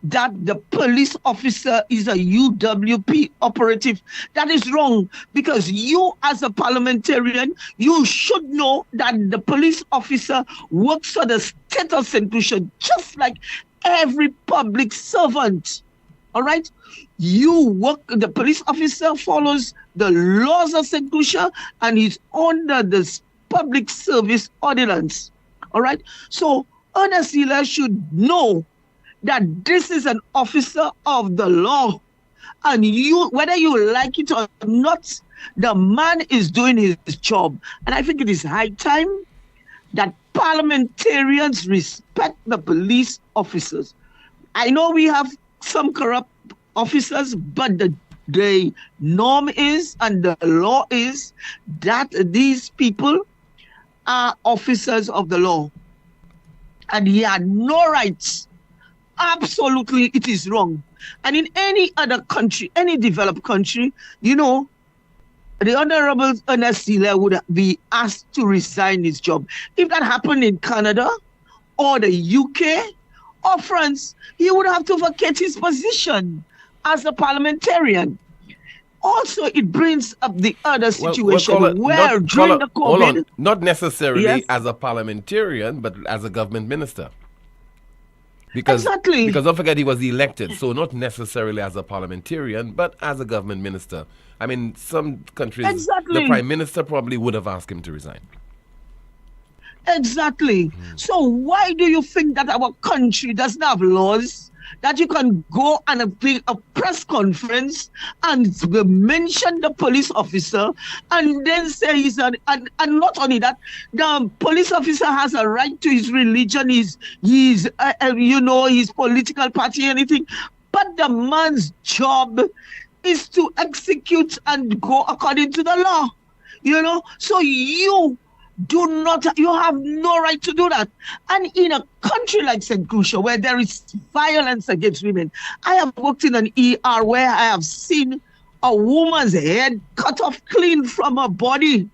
that the police officer is a UWP operative, that is wrong, because you as a parliamentarian, you should know that the police officer works for the state of St. Lucia, just like every public servant. All right? The police officer follows the laws of St. Lucia and is under the public service ordinance. All right? So Ernest Hilaire should know that this is an officer of the law. And you, whether you like it or not, the man is doing his job. And I think it is high time that parliamentarians respect the police officers. I know we have some corrupt officers, but the norm is and the law is that these people are officers of the law. And he had no rights. Absolutely, it is wrong. And in any other country, any developed country, you know, the Honorable Ernest Sealer would be asked to resign his job. If that happened in Canada or the UK or France, he would have to vacate his position as a parliamentarian. Also, it brings up the other situation where during the COVID... Hold on. Not necessarily Yes. as a parliamentarian, but as a government minister. Because Exactly. don't forget he was elected, so not necessarily as a parliamentarian, but as a government minister. I mean, some countries, Exactly. the prime minister probably would have asked him to resign. Exactly. So why do you think that our country doesn't have laws that you can go and bring a press conference and mention the police officer and then say he's and not only that, the police officer has a right to his religion, his political party, anything, but the man's job is to execute and go according to the law, you know. So you have no right to do that. And in a country like St. Lucia, where there is violence against women, I have worked in an ER where I have seen a woman's head cut off clean from her body.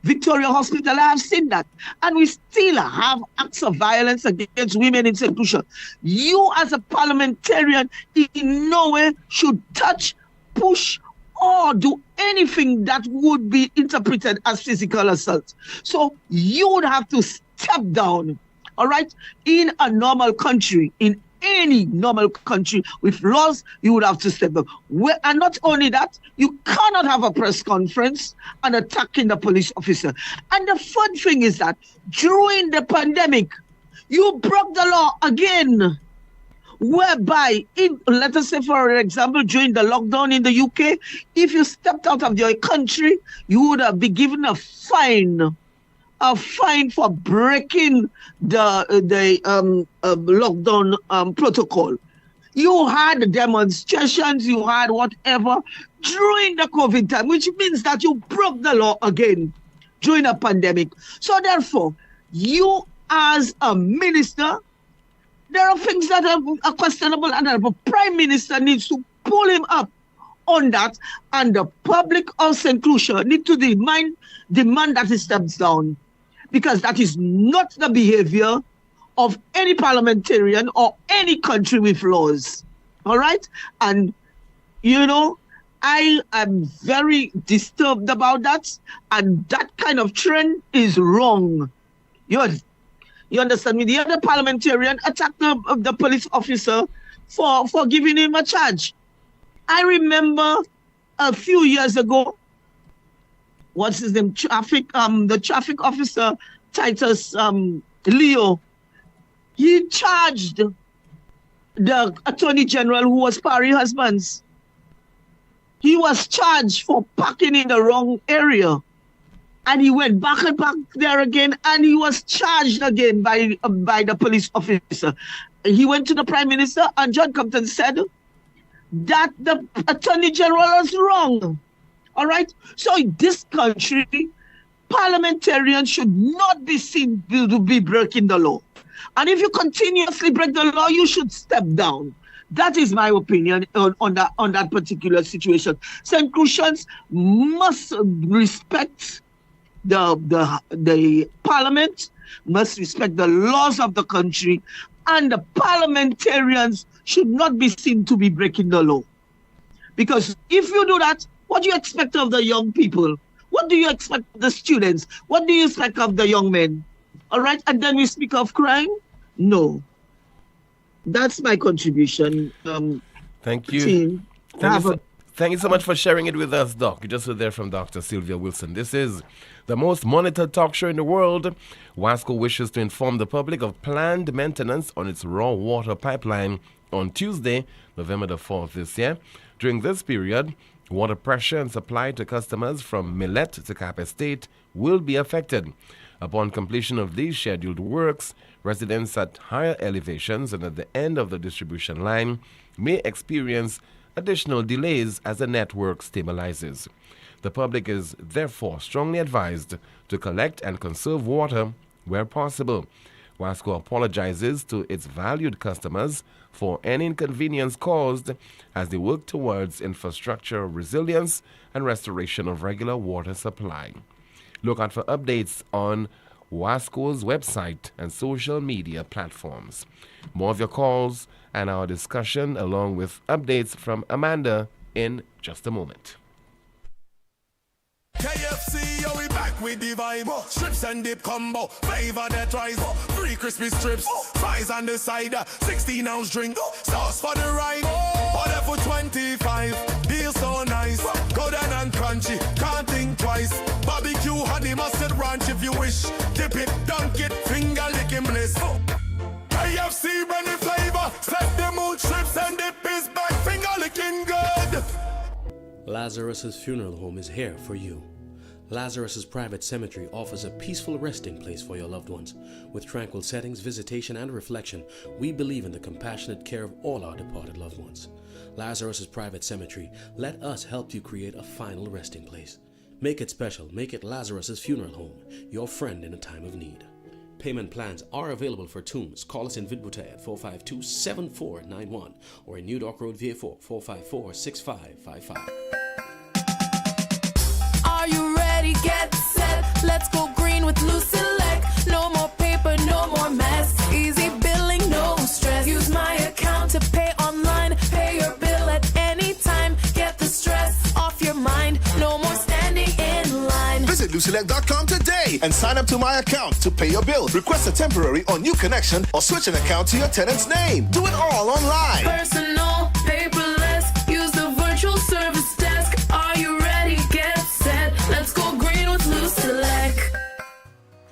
Victoria Hospital, I have seen that. And we still have acts of violence against women in St. Lucia. You as a parliamentarian in no way should touch, push, or do anything that would be interpreted as physical assault. So you would have to step down, all right? In a normal country, in any normal country with laws, you would have to step down. And not only that, you cannot have a press conference and attacking the police officer. And the third thing is that during the pandemic, you broke the law again. Whereby, let us say, for example, during the lockdown in the UK, if you stepped out of your country, you would have been given a fine for breaking the lockdown protocol. You had demonstrations, you had whatever during the COVID time, which means that you broke the law again during a pandemic. So therefore, you as a minister, there are things that are questionable, and the Prime Minister needs to pull him up on that, and the public of St. Lucia need to demand that he steps down, because that is not the behavior of any parliamentarian or any country with laws. All right? And, you know, I am very disturbed about that, and that kind of trend is wrong. You understand me? The other parliamentarian attacked the police officer for giving him a charge. I remember a few years ago, what's his name? The traffic officer, Titus Leo, he charged the Attorney General, who was Parry Husbands. He was charged for parking in the wrong area. And he went back and back there again, and he was charged again by the police officer. He went to the Prime Minister, and John Compton said that the Attorney General was wrong. All right? So in this country, parliamentarians should not be seen to be breaking the law. And if you continuously break the law, you should step down. That is my opinion on that particular situation. St. Lucians must respect the parliament, must respect the laws of the country, and the parliamentarians should not be seen to be breaking the law. Because if you do that, what do you expect of the young people? What do you expect of the students? What do you expect of the young men? All right, and then we speak of crime? No. That's my contribution. Thank you. Team. Thank you so much for sharing it with us, Doc. You just heard there from Dr. Sylvia Wilson. This is the most monitored talk show in the world. WASCO wishes to inform the public of planned maintenance on its raw water pipeline on Tuesday, November the 4th this year. During this period, water pressure and supply to customers from Millet to Cap Estate will be affected. Upon completion of these scheduled works, residents at higher elevations and at the end of the distribution line may experience additional delays as the network stabilizes. The public is therefore strongly advised to collect and conserve water where possible. Wasco apologizes to its valued customers for any inconvenience caused as they work towards infrastructure resilience and restoration of regular water supply. Look out for updates on Wasco's website and social media platforms. More of your calls and our discussion along with updates from Amanda in just a moment. KFC, yo, we back with the vibe. Strips and dip combo, flavor that rise. Free crispy strips, fries on the side. 16-ounce drink, sauce for the ride. Order for 25, deal so nice. Go down and crunchy, can't think twice. Barbecue, honey, mustard ranch if you wish. Dip it, dunk it, finger licking bliss. KFC, brand new flavor. Set the mood, strips and dip is back, finger licking good. Lazarus's Funeral Home is here for you. Lazarus's Private Cemetery offers a peaceful resting place for your loved ones. With tranquil settings, visitation, and reflection, we believe in the compassionate care of all our departed loved ones. Lazarus's Private Cemetery, let us help you create a final resting place. Make it special. Make it Lazarus's Funeral Home, your friend in a time of need. Payment plans are available for tombs. Call us in Vidbute at 452-7491 or in New Dock Road, VA4, 454-6555. Are you ready? Get set. Let's go green with New Select. No more paper, no more mess. Easy billing, no stress. Use my account to pay online. Pay your bill at any time. Get the stress off your mind. No more standing in line. Visit newselect.com today and sign up to my account to pay your bill. Request a temporary or new connection or switch an account to your tenant's name. Do it all online. Personal, paperless. Use the virtual service desk. Are you ready? Get set. Let's go green with New Select.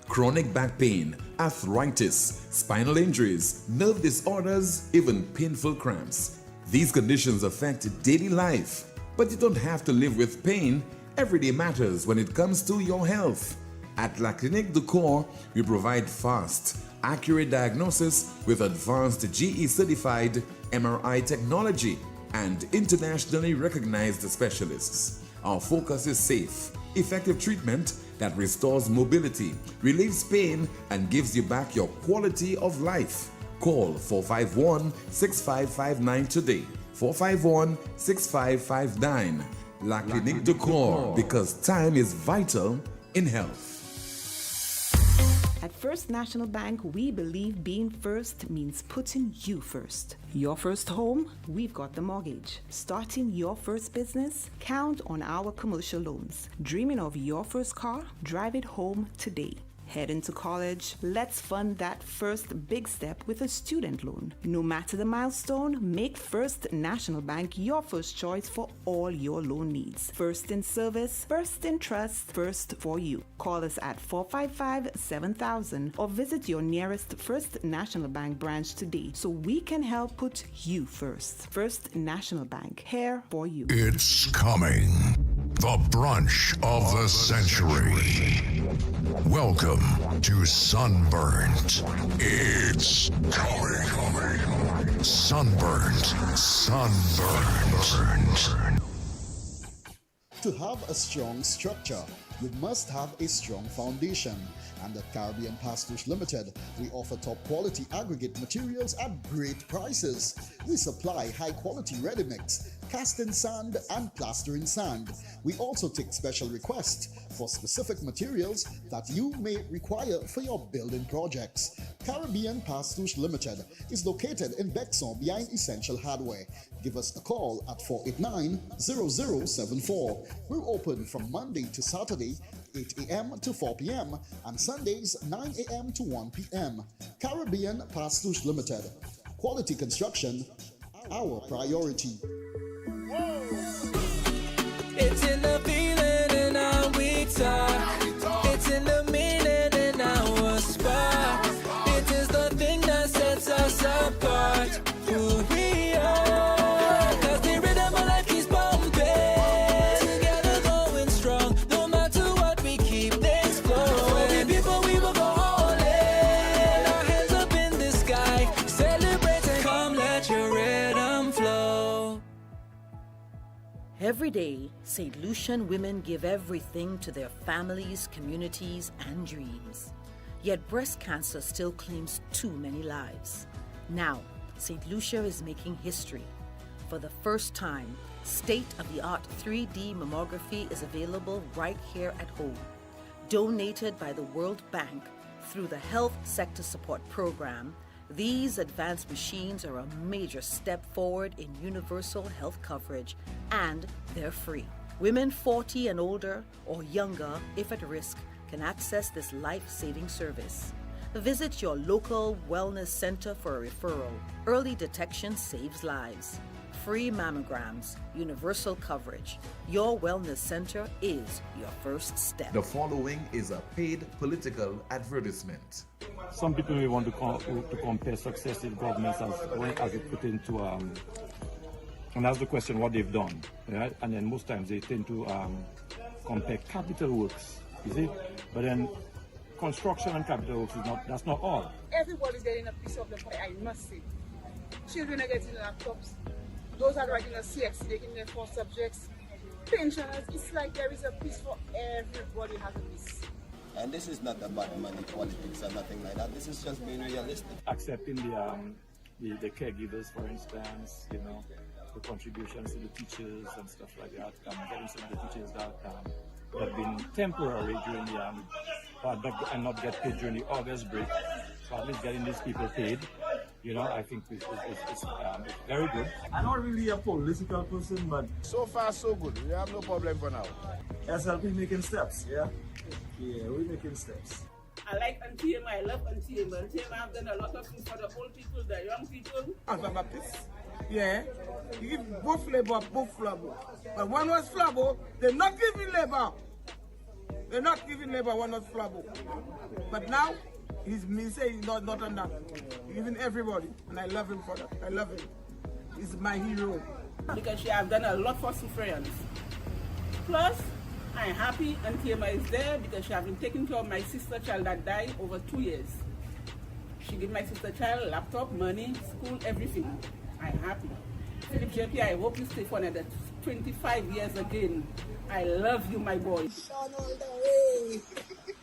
Chronic back pain, arthritis, spinal injuries, nerve disorders, even painful cramps. These conditions affect daily life, but you don't have to live with pain. Every day matters when it comes to your health. At La Clinique du Corps, we provide fast, accurate diagnosis with advanced GE-certified MRI technology and internationally recognized specialists. Our focus is safe, effective treatment that restores mobility, relieves pain, and gives you back your quality of life. Call 451-6559 today. 451-6559. La Clinique du Corps, because time is vital in health. At First National Bank, we believe being first means putting you first. Your first home, we've got the mortgage. Starting your first business, count on our commercial loans. Dreaming of your first car? Drive it home today. Heading to college? Let's fund that first big step with a student loan. No matter the milestone, make First National Bank your first choice for all your loan needs. First in service, first in trust, first for you. Call us at 455-7000 or visit your nearest First National Bank branch today so we can help put you first. First National Bank, here for you. It's coming. The brunch of the century. Welcome to Sunburnt. It's coming. Sunburnt. To have a strong structure, you must have a strong foundation. And at Caribbean Pastouche Limited, we offer top quality aggregate materials at great prices. We supply high quality ready mix, cast in sand and plaster in sand. We also take special requests for specific materials that you may require for your building projects. Caribbean Pastouche Limited is located in Bexon behind Essential Hardware. Give us a call at 489-0074. We're open from Monday to Saturday, 8 a.m. to 4 p.m. and Sundays 9 a.m. to 1 p.m. Caribbean Pastouche Limited. Quality construction, our priority. It's in the feeling in how we talk. It's in the meaning in our spark. It is the thing that sets us apart. Who we are. Cause the rhythm of life keeps bumping. Together going strong. No matter what, we keep things flowing. Before we will go all in. Our hands up in the sky. Celebrating. Come let your rhythm flow. Every day, St. Lucian women give everything to their families, communities, and dreams. Yet breast cancer still claims too many lives. Now, St. Lucia is making history. For the first time, state-of-the-art 3D mammography is available right here at home. Donated by the World Bank through the Health Sector Support Program, these advanced machines are a major step forward in universal health coverage, and they're free. Women 40 and older or younger, if at risk, can access this life-saving service. Visit your local wellness center for a referral. Early detection saves lives. Free mammograms, universal coverage. Your wellness center is your first step. The following is a paid political advertisement. Some people may want to compare successive governments as it pertains to, and that's the question what they've done, right? And then most times they tend to compare capital works, you see? But then construction and capital works that's not all. Everybody's getting a piece of the pie, I must say. Children are getting laptops. Those are writing a CXC, they can get 4 subjects. Pensioners, it's like there is a piece for everybody has a piece. And this is not about money politics or nothing like that. This is just being realistic. Accepting the caregivers, for instance, you know, the contributions to the teachers and stuff like that. Getting some of the teachers that have been temporary during the and not get paid during the August break. So at least getting these people paid, you know, I think it's very good. I'm not really a political person, but so far so good. We have no problem for now. SLP making steps, yeah? Yeah, we're making steps. I like Auntie Emma, I love Auntie Emma. Auntie Emma have done a lot of things for the old people, the young people. As a Baptist, yeah, you give both labor, both flabo. But one was flabo, they're not giving labor. They're not giving labor, one was flabo. But now, he's not on that. He's giving everybody, and I love him for that. I love him. He's my hero. Because she has done a lot for Sufrians. Plus, I'm happy Auntie Emma is there because she has been taking care of my sister child that died over 2 years. She gave my sister child laptop, money, school, everything. I'm happy. Philip JP, I hope you stay for another 25 years again. I love you, my boy.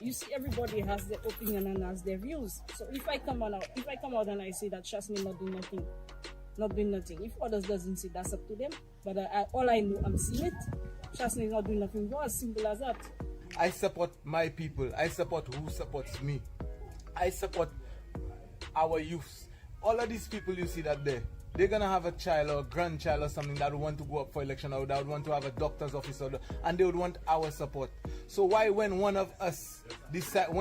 You see, everybody has their opinion and has their views. So if I come out and I say that Shasni not doing nothing. If others doesn't see, that's up to them. But all I know, I'm seeing it. Shasni is not doing nothing. It's as simple as that. I support my people. I support who supports me. I support our youth. All of these people you see that there, they're going to have a child or a grandchild or something that would want to go up for election or that would want to have a doctor's office and they would want our support. So why when one of us decide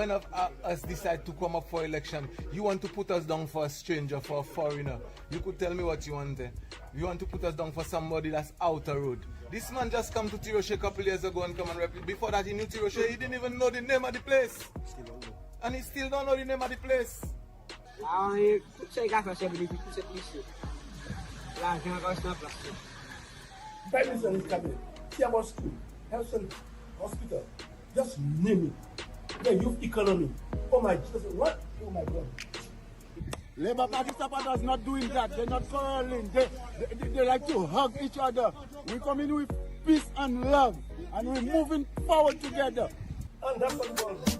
to come up for election, you want to put us down for a stranger, for a foreigner? You could tell me what you want there. You want to put us down for somebody that's out the road. This man just come to Tiroshe a couple years ago and come and rep. Before that he knew Tiroshe, he didn't even know the name of the place. And he still don't know the name of the place. Prime Minister Cabinet, Tiamat School, Health Center, Hospital, just name it. The youth economy. Oh my Jesus, what? Oh my God. Labour Party supporters not doing that. They're not quarreling. They like to hug each other. We come in with peace and love, and we're moving forward together. And that's what we want to do.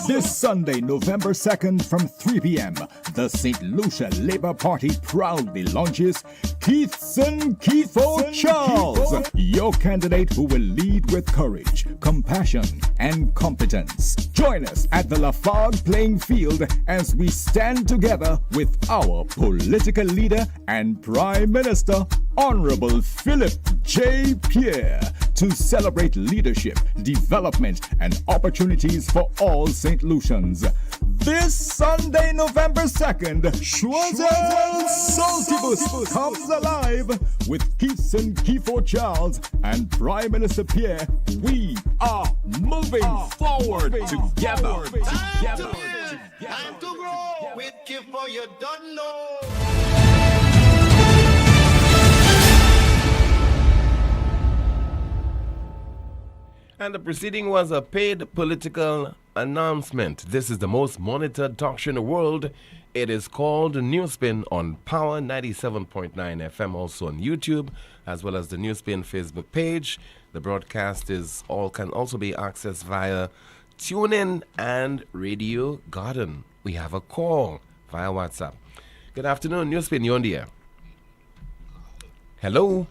This Sunday, November 2nd from 3 p.m., the St. Lucia Labour Party proudly launches Keithson Keitho Charles, your candidate who will lead with courage, compassion, and competence. Join us at the Lafargue playing field as we stand together with our political leader and Prime Minister, Honorable Philip J. Pierre, to celebrate leadership, development, and opportunities for all St. Lucians. This Sunday, November 2nd, Choiseul Saltibus comes alive with Keithson Keitho Charles and Prime Minister Pierre. We are moving forward together. Time to grow with Keitho, you don't know. And the proceeding was a paid political announcement. This is the most monitored talk show in the world. It is called NewsSpin on Power 97.9 FM, also on YouTube, as well as the NewsSpin Facebook page. The broadcast can also be accessed via TuneIn and Radio Garden. We have a call via WhatsApp. Good afternoon, NewsSpin, you're on the air. Hello.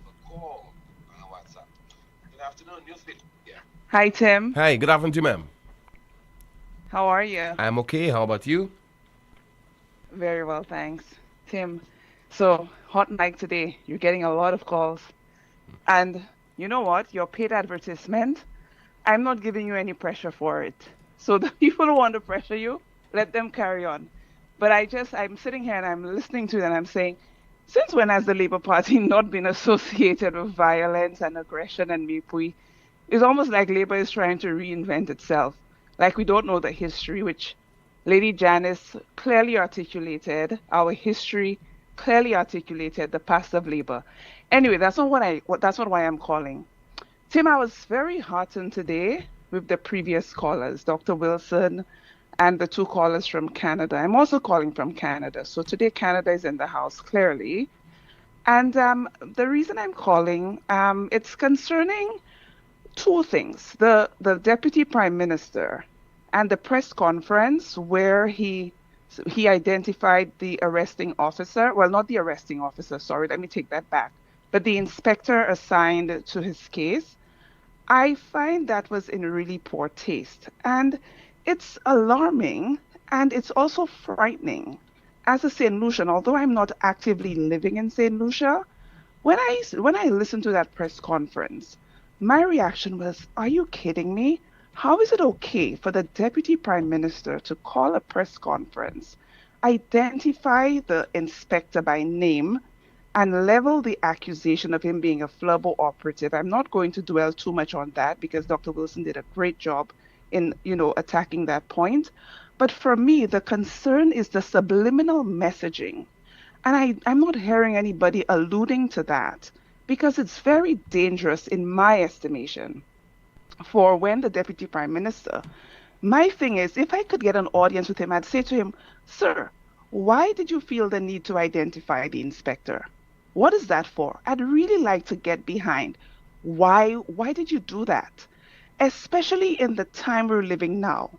Hi, Tim. Hi, good afternoon to you, ma'am. How are you? I'm okay. How about you? Very well, thanks. Tim, so hot mic today. You're getting a lot of calls. And you know what? Your paid advertisement, I'm not giving you any pressure for it. So the people who want to pressure you, let them carry on. But I'm sitting here and I'm listening to it and I'm saying, since when has the Labour Party not been associated with violence and aggression and mipui? It's almost like Labour is trying to reinvent itself. Like we don't know the history, which Lady Janice clearly articulated, our history clearly articulated the past of Labour. Anyway, that's not why I'm calling. Tim, I was very heartened today with the previous callers, Dr. Wilson and the two callers from Canada. I'm also calling from Canada. So today Canada is in the house, clearly. And the reason I'm calling, it's concerning two things. The Deputy Prime Minister and the press conference where he identified the arresting officer. Well, not the arresting officer, sorry, let me take that back. But the inspector assigned to his case. I find that was in really poor taste. And it's alarming and it's also frightening. As a St. Lucian, although I'm not actively living in St. Lucia, when I listened to that press conference, my reaction was, are you kidding me? How is it okay for the Deputy Prime Minister to call a press conference, identify the inspector by name, and level the accusation of him being a Flurbo operative? I'm not going to dwell too much on that because Dr. Wilson did a great job in, attacking that point. But for me, the concern is the subliminal messaging. And I'm not hearing anybody alluding to that because it's very dangerous in my estimation for when the Deputy Prime Minister, my thing is, if I could get an audience with him, I'd say to him, sir, why did you feel the need to identify the inspector? What is that for? I'd really like to get behind why did you do that? Especially in the time we're living now.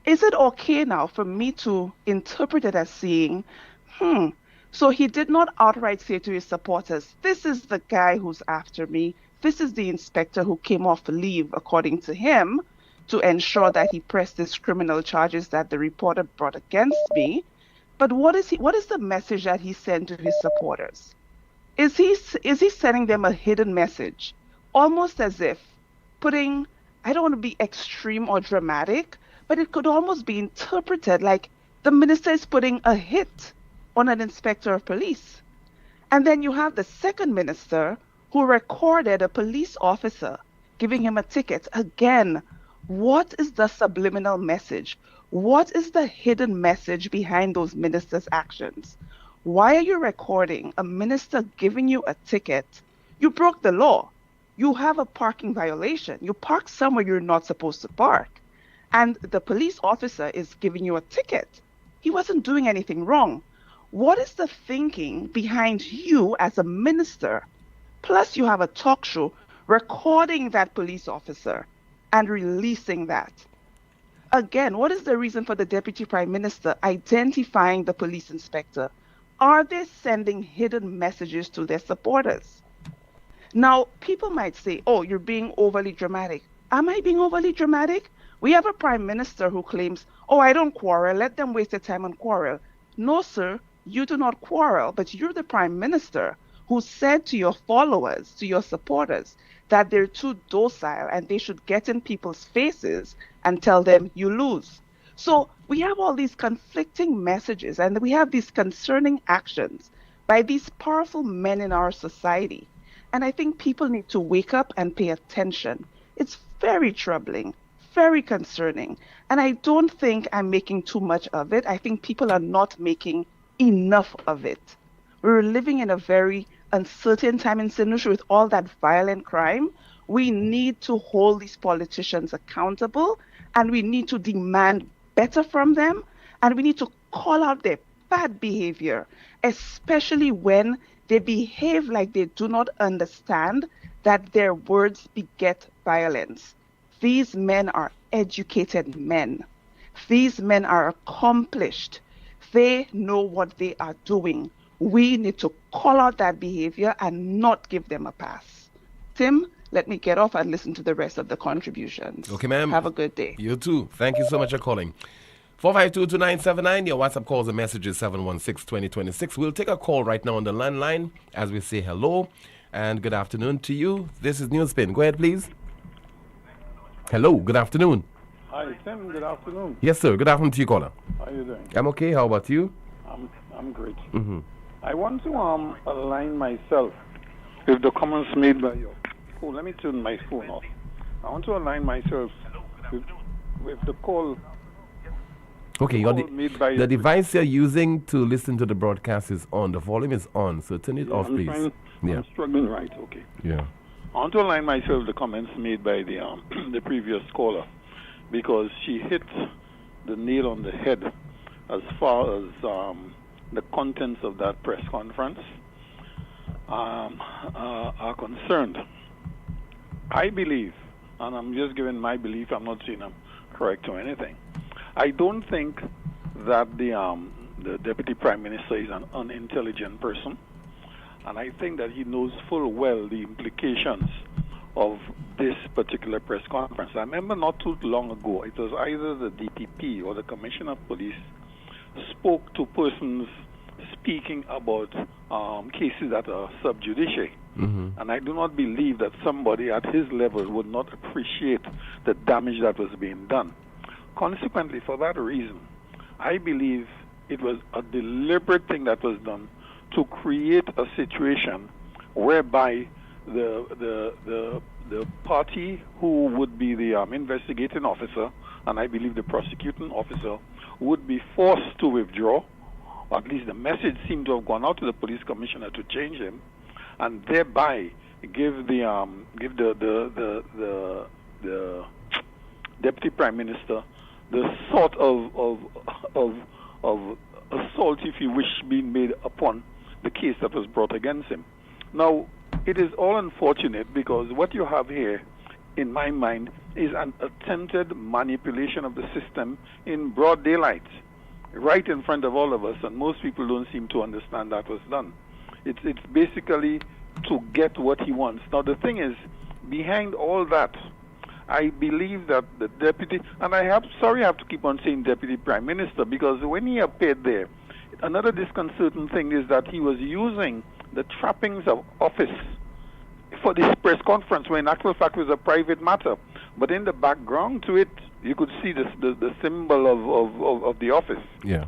Is it okay now for me to interpret it as saying, so he did not outright say to his supporters, this is the guy who's after me. This is the inspector who came off leave, according to him, to ensure that he pressed these criminal charges that the reporter brought against me. But what is the message that he sent to his supporters? Is he sending them a hidden message? Almost as if putting, I don't want to be extreme or dramatic, but it could almost be interpreted like the minister is putting a hit on an inspector of police. And then you have the second minister who recorded a police officer giving him a ticket. Again, what is the subliminal message? What is the hidden message behind those ministers' actions? Why are you recording a minister giving you a ticket? You broke the law. You have a parking violation. You park somewhere you're not supposed to park. And the police officer is giving you a ticket. He wasn't doing anything wrong. What is the thinking behind you as a minister? Plus, you have a talk show recording that police officer and releasing that. Again, what is the reason for the Deputy Prime Minister identifying the police inspector? Are they sending hidden messages to their supporters? Now, people might say, oh, you're being overly dramatic. Am I being overly dramatic? We have a Prime Minister who claims, oh, I don't quarrel. Let them waste their time on quarrel. No, sir, you do not quarrel, but you're the Prime Minister who said to your followers, to your supporters, that they're too docile and they should get in people's faces and tell them you lose. So we have all these conflicting messages and we have these concerning actions by these powerful men in our society. And I think people need to wake up and pay attention. It's very troubling, very concerning. And I don't think I'm making too much of it. I think people are not making enough of it. We're living in a very uncertain time in St. Lucia with all that violent crime. We need to hold these politicians accountable and we need to demand better from them and we need to call out their bad behavior, especially when they behave like they do not understand that their words beget violence. These men are educated men. These men are accomplished. They know what they are doing. We need to call out that behavior and not give them a pass. Tim, let me get off and listen to the rest of the contributions. Okay, ma'am. Have a good day. You too. Thank you so much for calling. 452-2979. Your WhatsApp calls and messages 716-2026. We'll take a call right now on the landline as we say hello and good afternoon to you. This is NewsSpin. Go ahead, please. Hello. Good afternoon. Hi, Tim. Good afternoon. Yes, sir. Good afternoon to you, caller. How are you doing? I'm okay. How about you? I'm great. Mm-hmm. I want to align myself with the comments made by your... Oh, let me turn my phone off. I want to align myself with the call... Okay, the device you're using to listen to the broadcast is on. The volume is on, so turn it off, please. I'm struggling, right? Okay. Yeah. I want to align myself with the comments made by the the previous caller, because she hit the nail on the head as far as the contents of that press conference are concerned. I believe, and I'm just giving my belief, I'm not saying I'm correct or anything, I don't think that the Deputy Prime Minister is an unintelligent person, and I think that he knows full well the implications of this particular press conference. I remember not too long ago, it was either the DPP or the Commissioner of Police spoke to persons speaking about cases that are sub judice. Mm-hmm. And I do not believe that somebody at his level would not appreciate the damage that was being done. Consequently, for that reason, I believe it was a deliberate thing that was done to create a situation whereby the party who would be the investigating officer, and I believe the prosecuting officer, would be forced to withdraw, or at least the message seemed to have gone out to the police commissioner to change him, and thereby give the Deputy Prime Minister the sort of assault, if you wish, being made upon the case that was brought against him. Now, it is all unfortunate because what you have here, in my mind, is an attempted manipulation of the system in broad daylight, right in front of all of us, and most people don't seem to understand that was done. It's basically to get what he wants. Now, the thing is, behind all that, I believe that the deputy, and I have to keep on saying Deputy Prime Minister, because when he appeared there, another disconcerting thing is that he was using the trappings of office for this press conference, when in actual fact it was a private matter. But in the background to it, you could see the symbol of the office. Yeah.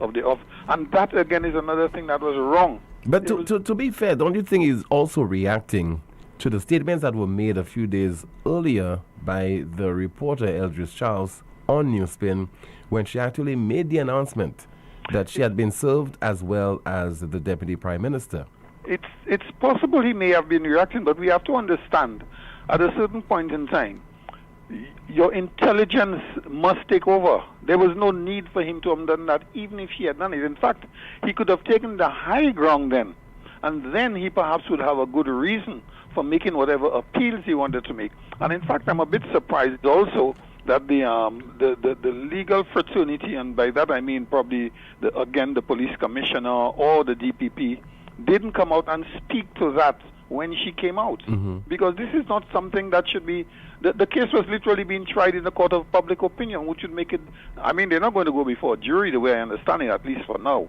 And that again is another thing that was wrong. But to be fair, don't you think he's also reacting to the statements that were made a few days earlier by the reporter Eldris Charles on NewsSpin, when she actually made the announcement that she had been served as well as the Deputy Prime Minister? It's possible he may have been reacting, but we have to understand, at a certain point in time, your intelligence must take over. There was no need for him to have done that, even if he had done it. In fact, he could have taken the high ground then, and then he perhaps would have a good reason for making whatever appeals he wanted to make. And in fact, I'm a bit surprised also that the legal fraternity, and by that I mean probably the police commissioner or the DPP, didn't come out and speak to that when she came out. Mm-hmm. Because this is not something that should be... The case was literally being tried in the court of public opinion, which would make it... I mean, they're not going to go before a jury the way I understand it, at least for now.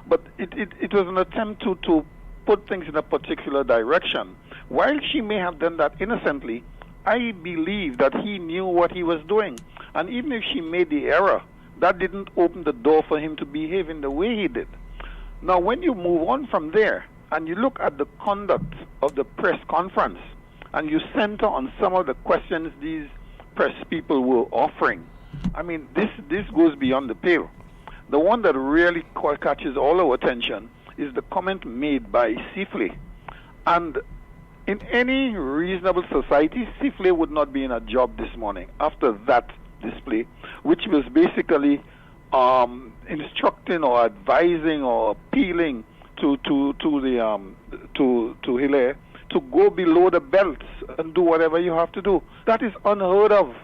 But it was an attempt to put things in a particular direction. While she may have done that innocently, I believe that he knew what he was doing. And even if she made the error, that didn't open the door for him to behave in the way he did. Now, when you move on from there, and you look at the conduct of the press conference, and you center on some of the questions these press people were offering, I mean, this goes beyond the pale. The one that really catches all our attention is the comment made by Sifle. And in any reasonable society, Sifle would not be in a job this morning after that display, which was basically instructing or advising or appealing to Hilaire to go below the belts and do whatever you have to do. That is unheard of.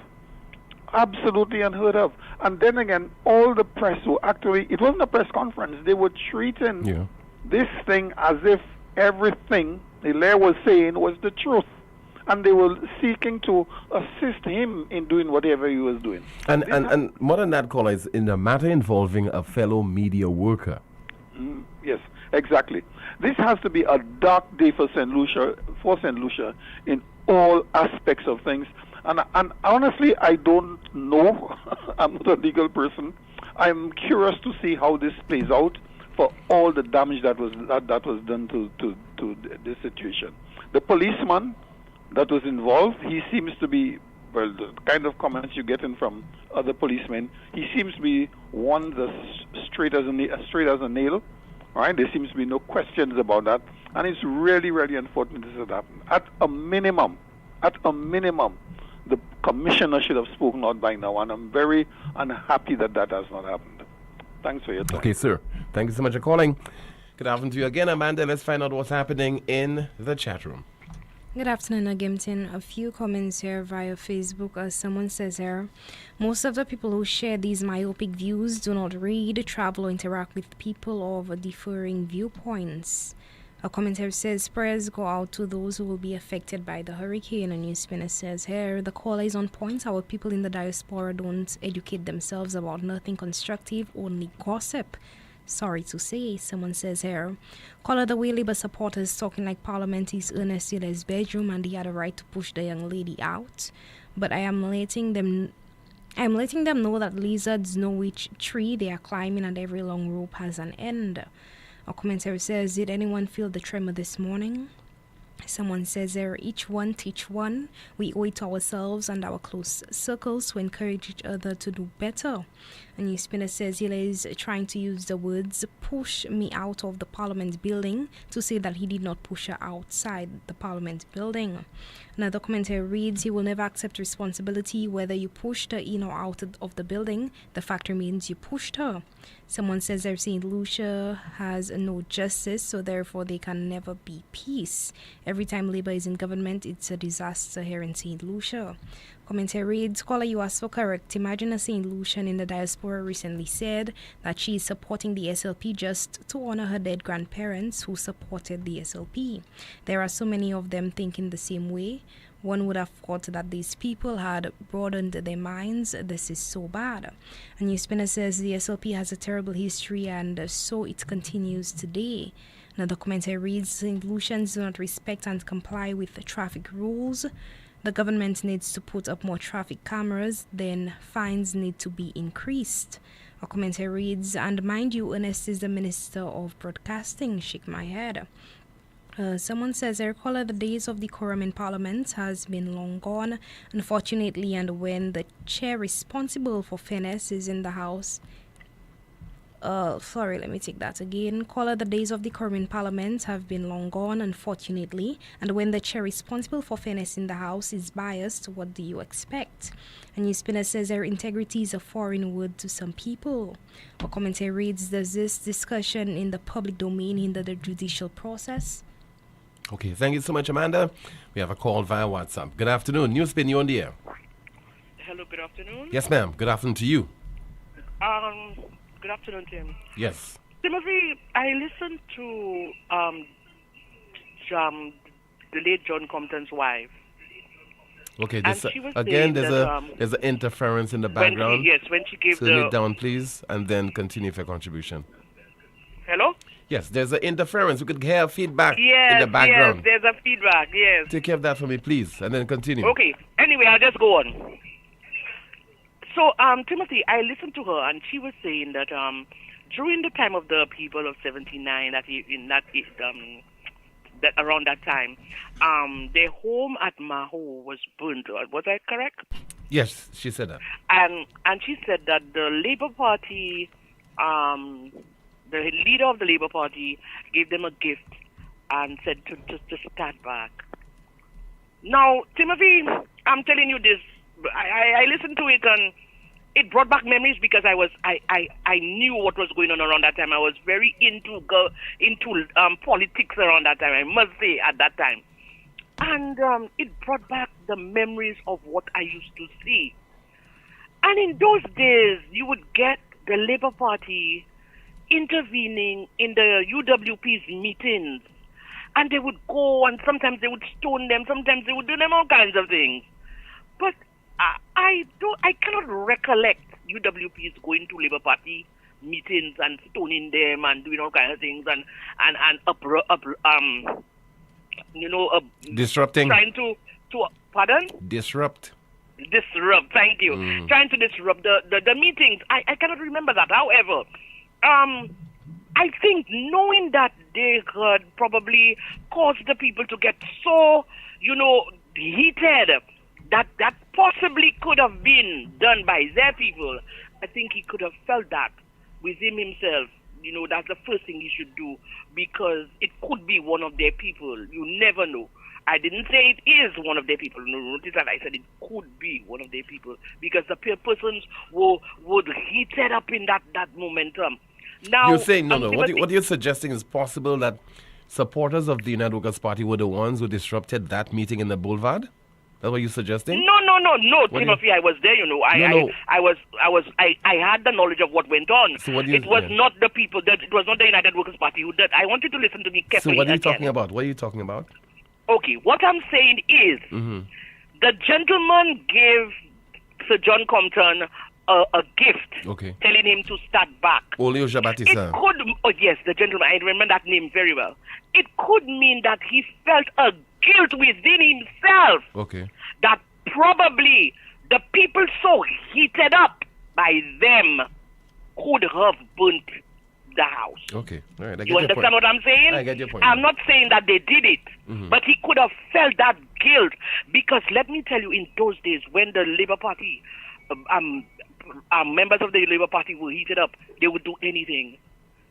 Absolutely unheard of. And then again, all the press who actually, it wasn't a press conference, they were treating this thing as if everything Hilaire was saying was the truth. And they were seeking to assist him in doing whatever he was doing. And more than that, caller, is in a matter involving a fellow media worker. Yes, exactly. This has to be a dark day for St. Lucia in all aspects of things. And honestly, I don't know. I'm not a legal person. I'm curious to see how this plays out for all the damage that was done to this situation. The policeman that was involved, he seems to be, well, the kind of comments you're getting from other policemen, he seems to be one that's straight as a nail. Right? There seems to be no questions about that, and it's really, really unfortunate this has happened. At a minimum, the commissioner should have spoken out by now, and I'm very unhappy that has not happened. Thanks for your time. Okay, sir. Thank you so much for calling. Good afternoon to you again, Amanda. Let's find out what's happening in the chat room. Good afternoon, Agimton. A few comments here via Facebook. As someone says here, most of the people who share these myopic views do not read, travel, or interact with people of differing viewpoints. A commentator says, prayers go out to those who will be affected by the hurricane. A NewsSpin says here, the caller is on point. Our people in the diaspora don't educate themselves about nothing constructive, only gossip. Sorry to say, someone says here. Caller, the way Labour supporters talking like Parliament is Ernest Hilaire's bedroom and he had a right to push the young lady out. But I am letting them know that lizards know which tree they are climbing and every long rope has an end. A commentator says, did anyone feel the tremor this morning? Someone says there, each one teach one. We owe it to ourselves and our close circles to encourage each other to do better. And NewsSpinner says Hilaire is trying to use the words push me out of the Parliament building to say that he did not push her outside the Parliament building. Another commentator reads, he will never accept responsibility whether you pushed her in or out of the building. The fact remains you pushed her. Someone says there St. Lucia has no justice, so therefore there can never be peace. Every time Labour is in government, it's a disaster here in St. Lucia. Commentator reads, caller, you are so correct. Imagine a St. Lucian in the diaspora recently said that she is supporting the SLP just to honor her dead grandparents who supported the SLP. There are so many of them thinking the same way. One would have thought that these people had broadened their minds. This is so bad. A NewsSpinner says the SLP has a terrible history and so it continues today. Another commentator reads, St. Lucians do not respect and comply with the traffic rules. The government needs to put up more traffic cameras, then fines need to be increased. A commentator reads, and mind you, Ernest is the Minister of Broadcasting. Shake my head. Someone says, I recall the days of decorum in Parliament has been long gone, unfortunately, and when the chair responsible for fairness is in the House. Let me take that again. Caller, the days of decorum in Parliament have been long gone, unfortunately, and when the chair responsible for fairness in the House is biased, what do you expect? A NewsSpinner says their integrity is a foreign word to some people. A commentator reads, does this discussion in the public domain hinder the judicial process? Okay, thank you so much, Amanda. We have a call via WhatsApp. Good afternoon. NewsSpin, you're on the air. Hello, good afternoon. Yes, ma'am. Good afternoon to you. Good afternoon, Tim. Yes. Timothy, I listened to the late John Compton's wife. Okay, again, there's an interference in the background. When she gave Turn it down, please, and then continue with your contribution. Hello? Yes, there's an interference. We could hear feedback in the background. Yes, there's a feedback, yes. Take care of that for me, please, and then continue. Okay, anyway, I'll just go on. So, Timothy, I listened to her, and she was saying that during the time of the people of 79, that around that time, their home at Maho was burned. Was that correct? Yes, she said that. And she said that the Labour Party, the leader of the Labour Party gave them a gift and said to start back. Now, Timothy, I'm telling you this. I listened to it, and it brought back memories because I knew what was going on around that time. I was very into politics around that time, I must say, at that time. And it brought back the memories of what I used to see. And in those days, you would get the Labour Party intervening in the UWP's meetings. And they would go, and sometimes they would stone them, sometimes they would do them all kinds of things. But I cannot recollect UWPs going to Labour Party meetings and stoning them and doing all kinds of things and disrupting. Trying to pardon? Disrupt. Thank you. Trying to disrupt the meetings. I cannot remember that. However, I think knowing that they could probably cause the people to get so, heated, that possibly could have been done by their people, I think he could have felt that within himself. That's the first thing he should do, because it could be one of their people. You never know. I didn't say it is one of their people. Notice that I said it could be one of their people, because the persons would heated up in that momentum. Now, you're saying, no. What you're suggesting is possible that supporters of the United Workers' Party were the ones who disrupted that meeting in the boulevard? That's what you're suggesting? No, Timothy, I was there, I had the knowledge of what went on. So what it was not the people, it was not the United Workers' Party who did. I want you to listen to me carefully. So what are you talking about? What are you talking about? Okay, what I'm saying is, the gentleman gave Sir John Compton a gift, telling him to start back. Olio Jabatisa. Yes, the gentleman, I remember that name very well. It could mean that he felt a guilt within himself. Okay. That probably the people so heated up by them could have burnt the house. Okay. All right. You understand what I'm saying? I get your point. I'm not saying that they did it, but he could have felt that guilt, because let me tell you, in those days when the Labour Party, members of the Labour Party were heated up, they would do anything.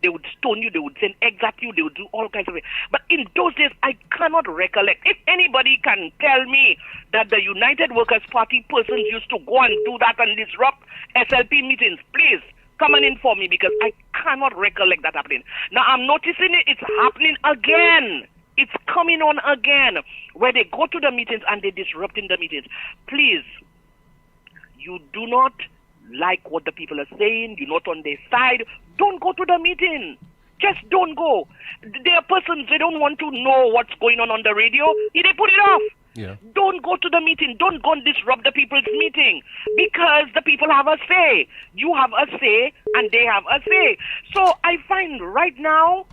They would stone you, they would send eggs at you, they would do all kinds of things. But in those days, I cannot recollect. If anybody can tell me that the United Workers' Party persons used to go and do that and disrupt SLP meetings, please come and inform me, because I cannot recollect that happening. Now, I'm noticing it's happening again. It's coming on again, where they go to the meetings and they're disrupting the meetings. Please, you do not like what the people are saying, you're not on their side, don't go to the meeting. Just don't go. There are persons, they don't want to know what's going on the radio. They put it off. Yeah. Don't go to the meeting. Don't go and disrupt the people's meeting, because the people have a say. You have a say and they have a say. So I find right now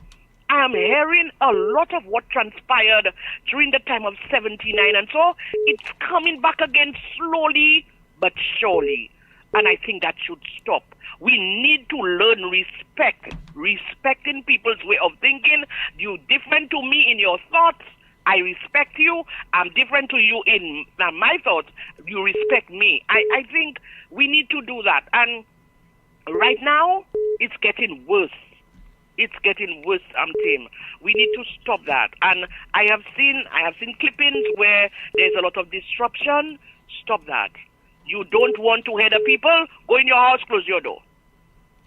I am hearing a lot of what transpired during the time of 79, and so it's coming back again slowly but surely. And I think that should stop. We need to learn respecting people's way of thinking. You're different to me in your thoughts. I respect you. I'm different to you in my thoughts. You respect me. I think we need to do that. And right now, it's getting worse. It's getting worse, Tim. We need to stop that. And I have seen clippings where there's a lot of disruption. Stop that. You don't want to hear the people? Go in your house, close your door.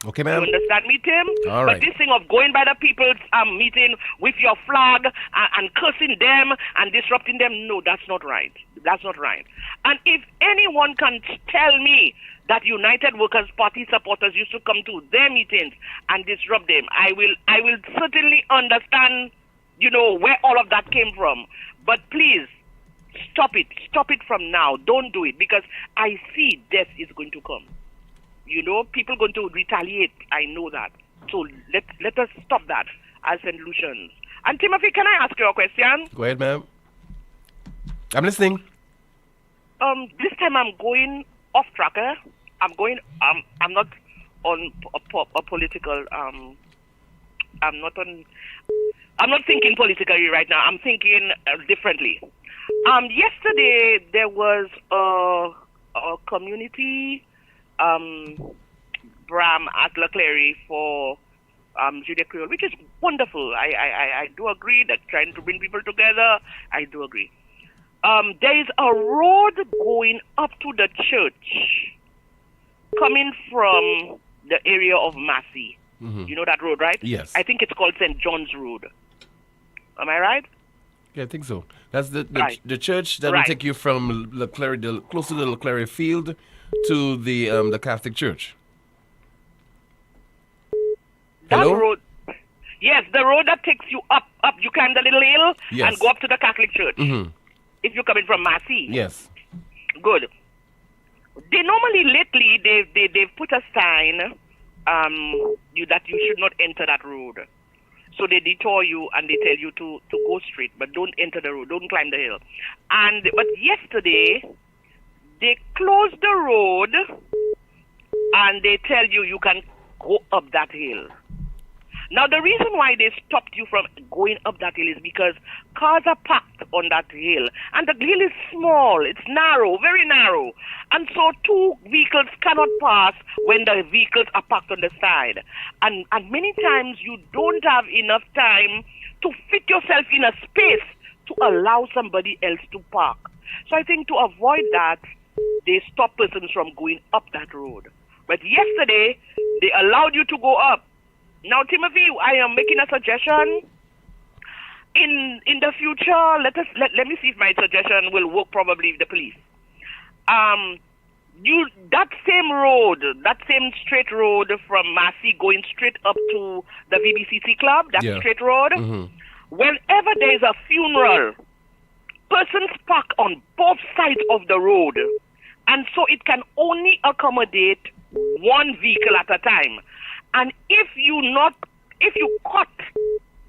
Okay, ma'am. You understand me, Tim? All right. But this thing of going by the people's meeting with your flag and cursing them and disrupting them, no, that's not right. That's not right. And if anyone can tell me that United Workers' Party supporters used to come to their meetings and disrupt them, I will certainly understand, where all of that came from. But please, stop it. Stop it from now. Don't do it, because I see death is going to come. People going to retaliate. I know that. So let us stop that as St. Lucians. And Timothy, can I ask you a question? Go ahead, ma'am. I'm listening. This time I'm going off track. I'm not on a political. I'm not thinking politically right now. I'm thinking differently. Yesterday there was a community Bram at Leclerc for Judea Creole, which is wonderful. I do agree that trying to bring people together, I do agree. There is a road going up to the church coming from the area of Massey. Mhm. You know that road, right? Yes. I think it's called St. John's Road. Am I right? Yeah, I think so. That's the Right. the church that will Right. take you from close to the Leclerc Field to the Catholic Church. That Hello? road. Yes, the road that takes you up. You climb the little hill Yes. and go up to the Catholic Church. Mhm. If you're coming from Massey. Yes. Good. They normally lately they've put a sign that you should not enter that road. So they detour you and they tell you to go straight, but don't enter the road, don't climb the hill. But yesterday they closed the road and they tell you can go up that hill. Now the reason why they stopped you from going up that hill is because cars are parked on that hill, and the hill is small, it's narrow, very narrow, and so two vehicles cannot pass when the vehicles are parked on the side. And many times you don't have enough time to fit yourself in a space to allow somebody else to park. So I think to avoid that, they stop persons from going up that road. But yesterday, they allowed you to go up. Now, Timothy, I am making a suggestion. In the future, let me see if my suggestion will work. Probably with the police. That same road, that same straight road from Massey going straight up to the VBCC club, that straight road. Mhm. Whenever there is a funeral, persons park on both sides of the road, and so it can only accommodate one vehicle at a time. And if you cut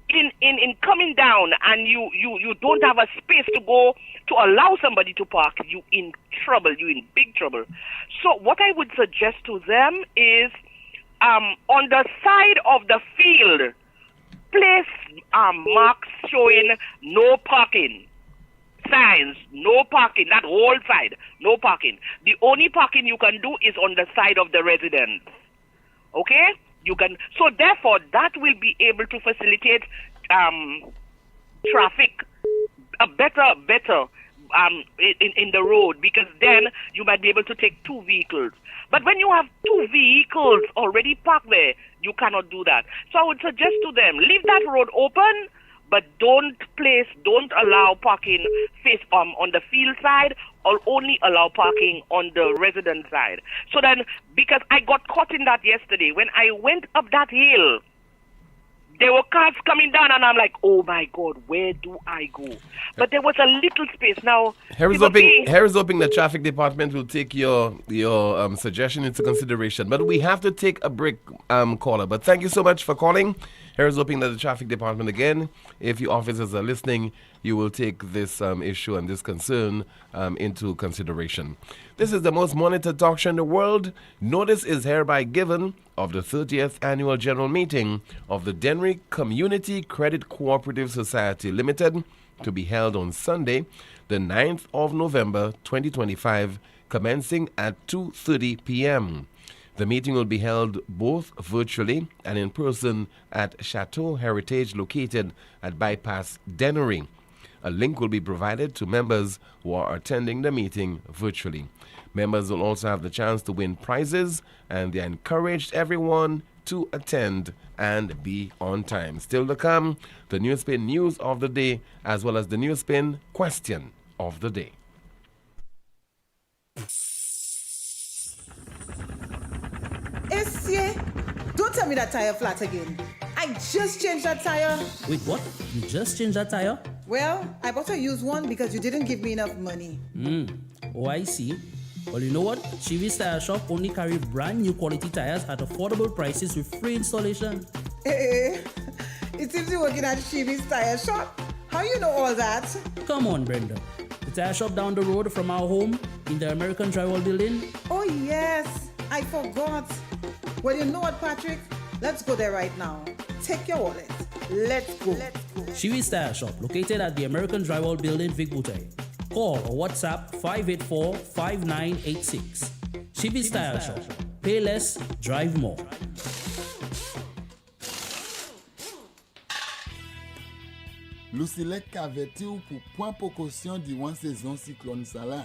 in coming down and you don't have a space to go to allow somebody to park, you in trouble, you in big trouble. So what I would suggest to them is on the side of the field, place marks showing no parking. Signs, no parking, that whole side, no parking. The only parking you can do is on the side of the residence. Okay? You can, so therefore that will be able to facilitate traffic better in the road, because then you might be able to take two vehicles. But when you have two vehicles already parked there, you cannot do that. So I would suggest to them, leave that road open, but don't allow parking face on the field side, or only allow parking on the resident side. So then, because I got caught in that yesterday, when I went up that hill, there were cars coming down, and I'm like, oh my God, where do I go? But there was a little space. Now, Harry's hoping the traffic department will take your suggestion into consideration. But we have to take a break, caller. But thank you so much for calling. Harry's hoping that the traffic department, again, if you officers are listening, you will take this issue and this concern into consideration. This is the most monitored talk show in the world. Notice is hereby given of the 30th Annual General Meeting of the Dennery Community Credit Cooperative Society Limited, to be held on Sunday, the 9th of November 2025, commencing at 2:30 p.m. The meeting will be held both virtually and in person at Chateau Heritage, located at Bypass Dennery. A link will be provided to members who are attending the meeting virtually. Members will also have the chance to win prizes, and they encouraged everyone to attend and be on time. Still to come, the NewsSpin News of the Day, as well as the NewsSpin Question of the Day. Essie, don't tell me that tire flat again. I just changed that tire. Wait, what? You just changed that tire? Well, I bought a used one because you didn't give me enough money. Oh, I see. Well, you know what? Chivi's Tire Shop only carry brand new quality tires at affordable prices with free installation. Hey, it seems you're working at Chivi's Tire Shop. How you know all that? Come on, Brenda. The tire shop down the road from our home in the American Drywall Building. Oh, yes. I forgot. Well, you know what, Patrick? Let's go there right now. Take your wallet. Let's go. Chivi's Tire Shop, located at the American Drywall Building, Vic Butay. Call or WhatsApp 584-5986. Chivi's Tire Shop. Pay less, drive more. Lucilec averti ou pour point précaution durant saison cyclone ça là.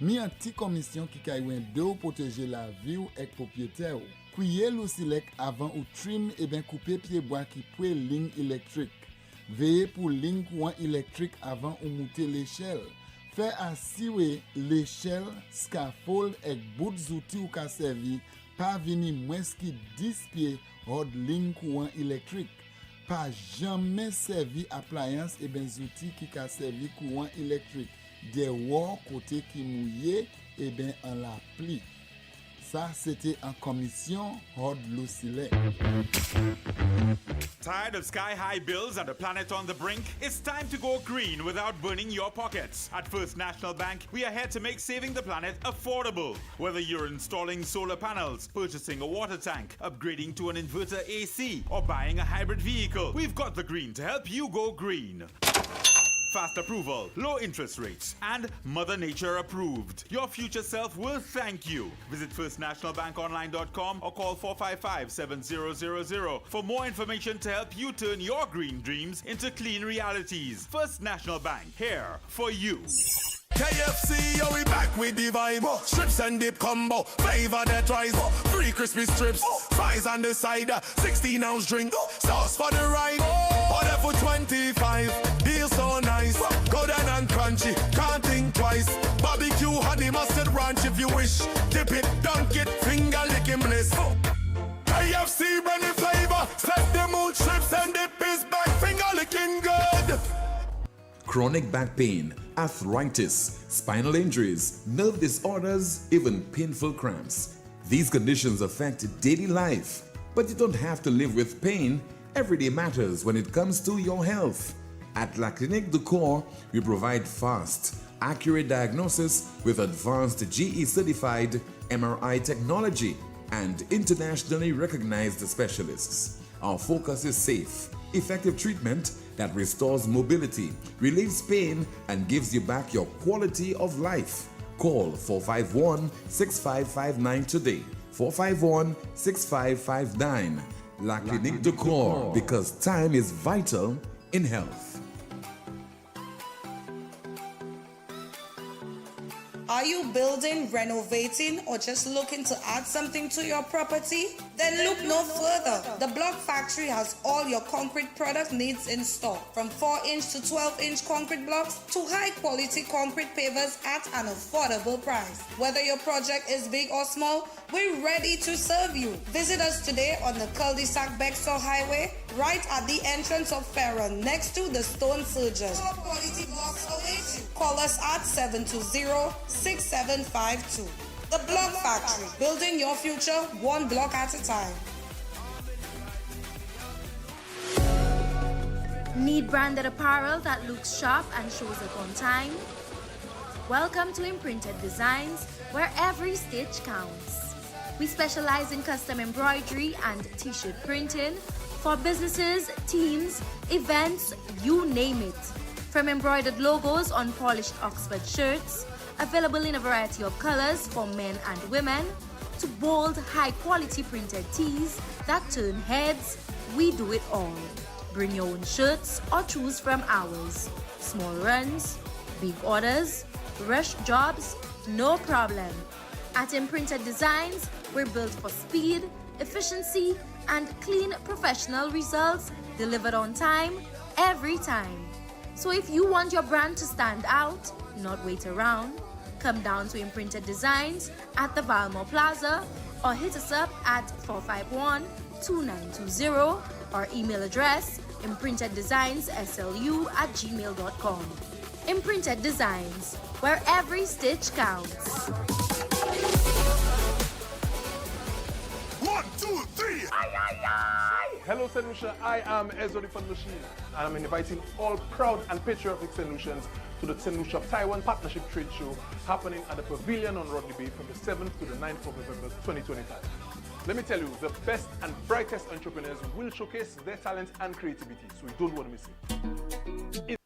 mi an ti komisyon ki kay wende ou protéger la vie ou ek propriétaire ou. Kouye lousilek avant ou trim et ben couper pied bois qui poué ligne électrique. Veillez pour ligne courant électrique avant ou monter l'échelle. Fait assurer l'échelle, scaffold et bout d'outils ou ka servi pas venir moins qui 10 pieds hors ligne courant électrique. Pas jamais servi appliance et ben outils qui ka servi courant électrique. Des wall côté qui mouillé et ben en la pli. Ça c'était en commission hors Lucille. Tired of sky-high bills and a planet on the brink? It's time to go green without burning your pockets. At First National Bank, we are here to make saving the planet affordable. Whether you're installing solar panels, purchasing a water tank, upgrading to an inverter AC, or buying a hybrid vehicle, we've got the green to help you go green. Fast approval, low interest rates, and Mother Nature approved. Your future self will thank you. Visit firstnationalbankonline.com or call 455-7000 for more information to help you turn your green dreams into clean realities. First National Bank, here for you. KFC, yo, we back with the vibe. Strips and dip combo, flavor that rise. Free crispy strips, fries on the side. 16-ounce drink, sauce for the ride. Order for 25, deal so nice. Go down and crunchy, can't think twice. Barbecue, honey, mustard ranch if you wish. Dip it, dunk it, finger licking bliss. KFC, brand new flavor. Set the mood, strips and dip is back, finger licking good. Chronic back pain, arthritis, spinal injuries, nerve disorders, even painful cramps. These conditions affect daily life, but you don't have to live with pain. Every day matters when it comes to your health. At La Clinique du Corps, we provide fast, accurate diagnosis with advanced GE-certified MRI technology and internationally recognized specialists. Our focus is safe, effective treatment that restores mobility, relieves pain, and gives you back your quality of life. Call 451-6559 today. 451-6559. La Clinique du Corps, because time is vital in health. Are you building, renovating, or just looking to add something to your property? Then look no further. The Block Factory has all your concrete product needs in stock. From 4-inch to 12-inch concrete blocks to high-quality concrete pavers at an affordable price. Whether your project is big or small, we're ready to serve you. Visit us today on the Cul-de-Sac Bextor Highway, right at the entrance of Farron, next to the Stone Surgeon. Top quality blocks await you. Call us at 720-6752. The Block Factory, building your future one block at a time. Need branded apparel that looks sharp and shows up on time? Welcome to Imprinted Designs, where every stitch counts. We specialize in custom embroidery and t-shirt printing for businesses, teams, events, you name it. From embroidered logos on polished Oxford shirts, available in a variety of colors for men and women, to bold, high-quality printed tees that turn heads, we do it all. Bring your own shirts or choose from ours. Small runs, big orders, rush jobs, no problem. At Imprinted Designs, we're built for speed, efficiency, and clean professional results delivered on time, every time. So if you want your brand to stand out, not wait around, come down to Imprinted Designs at the Valmore Plaza or hit us up at 451-2920 or email address imprinteddesignsSLU@gmail.com. Imprinted Designs, where every stitch counts. 1, 2, 3. Hello, St. Lucia. I am Ezra from Machine, and I'm inviting all proud and patriotic St. Lucians to the St. Lucia Taiwan Partnership Trade Show happening at the Pavilion on Rodney Bay from the 7th to the 9th of November 2025. Let me tell you, the best and brightest entrepreneurs will showcase their talent and creativity, so you don't want to miss it.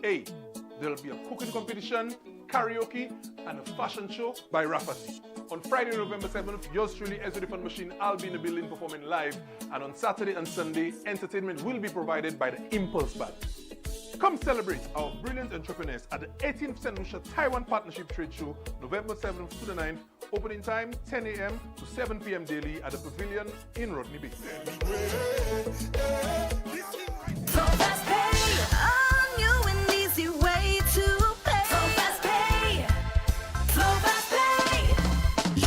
A. There'll be a cooking competition, karaoke, and a fashion show by Rafferty. On Friday, November 7th, yours truly, Ezra the Fun Machine, I'll be in the building performing live. And on Saturday and Sunday, entertainment will be provided by the Impulse Band. Come celebrate our brilliant entrepreneurs at the 18th St. Lucia Taiwan Partnership Trade Show, November 7th to the 9th. Opening time 10 a.m. to 7 p.m. daily at the Pavilion in Rodney Bay.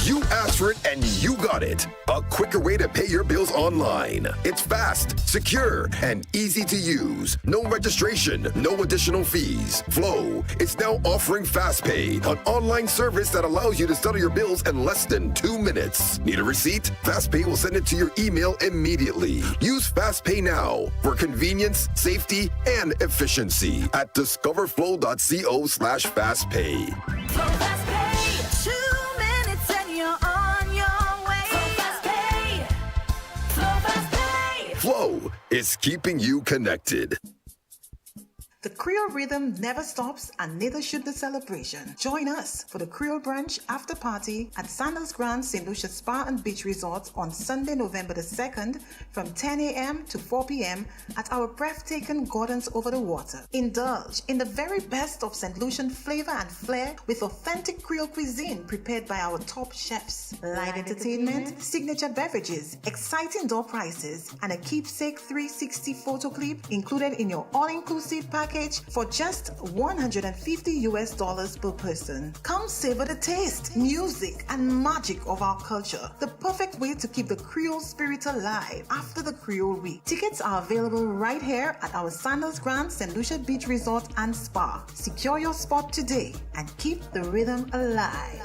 You asked for it and you got it. A quicker way to pay your bills online. It's fast, secure, and easy to use. No registration, no additional fees. Flow is now offering FastPay, an online service that allows you to settle your bills in less than 2 minutes. Need a receipt? FastPay will send it to your email immediately. Use FastPay now for convenience, safety, and efficiency at discoverflow.co/fastpay. Flow is keeping you connected. The Creole rhythm never stops, and neither should the celebration. Join us for the Creole Brunch After Party at Sandals Grand St. Lucia Spa and Beach Resort on Sunday, November the 2nd from 10 a.m. to 4 p.m. at our breathtaking Gardens Over the Water. Indulge in the very best of St. Lucian flavor and flair with authentic Creole cuisine prepared by our top chefs. Live entertainment, signature beverages, exciting door prices, and a keepsake 360 photo clip included in your all-inclusive package for just $150 per person. Come savor the taste, music, and magic of our culture. The perfect way to keep the Creole spirit alive after the Creole Week. Tickets are available right here at our Sandals Grand St. Lucia Beach Resort and Spa. Secure your spot today and keep the rhythm alive.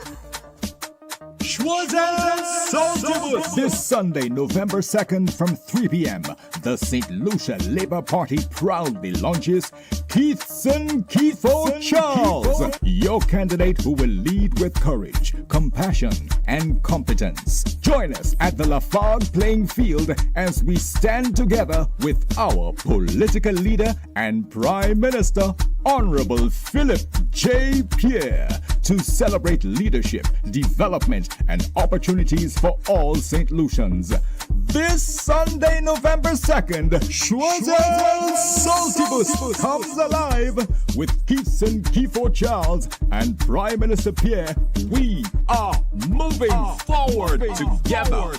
This Sunday, November 2nd from 3 p.m., the St. Lucia Labour Party proudly launches Keithfo Charles, your candidate who will lead with courage, compassion, and competence. Join us at the Lafargue playing field as we stand together with our political leader and Prime Minister, Honorable Philip J. Pierre, to celebrate leadership, development, and opportunities for all St. Lucians. This Sunday, November 2nd, Choiseul Saltibus comes alive with Keithfo Charles and Prime Minister Pierre. We are moving forward together.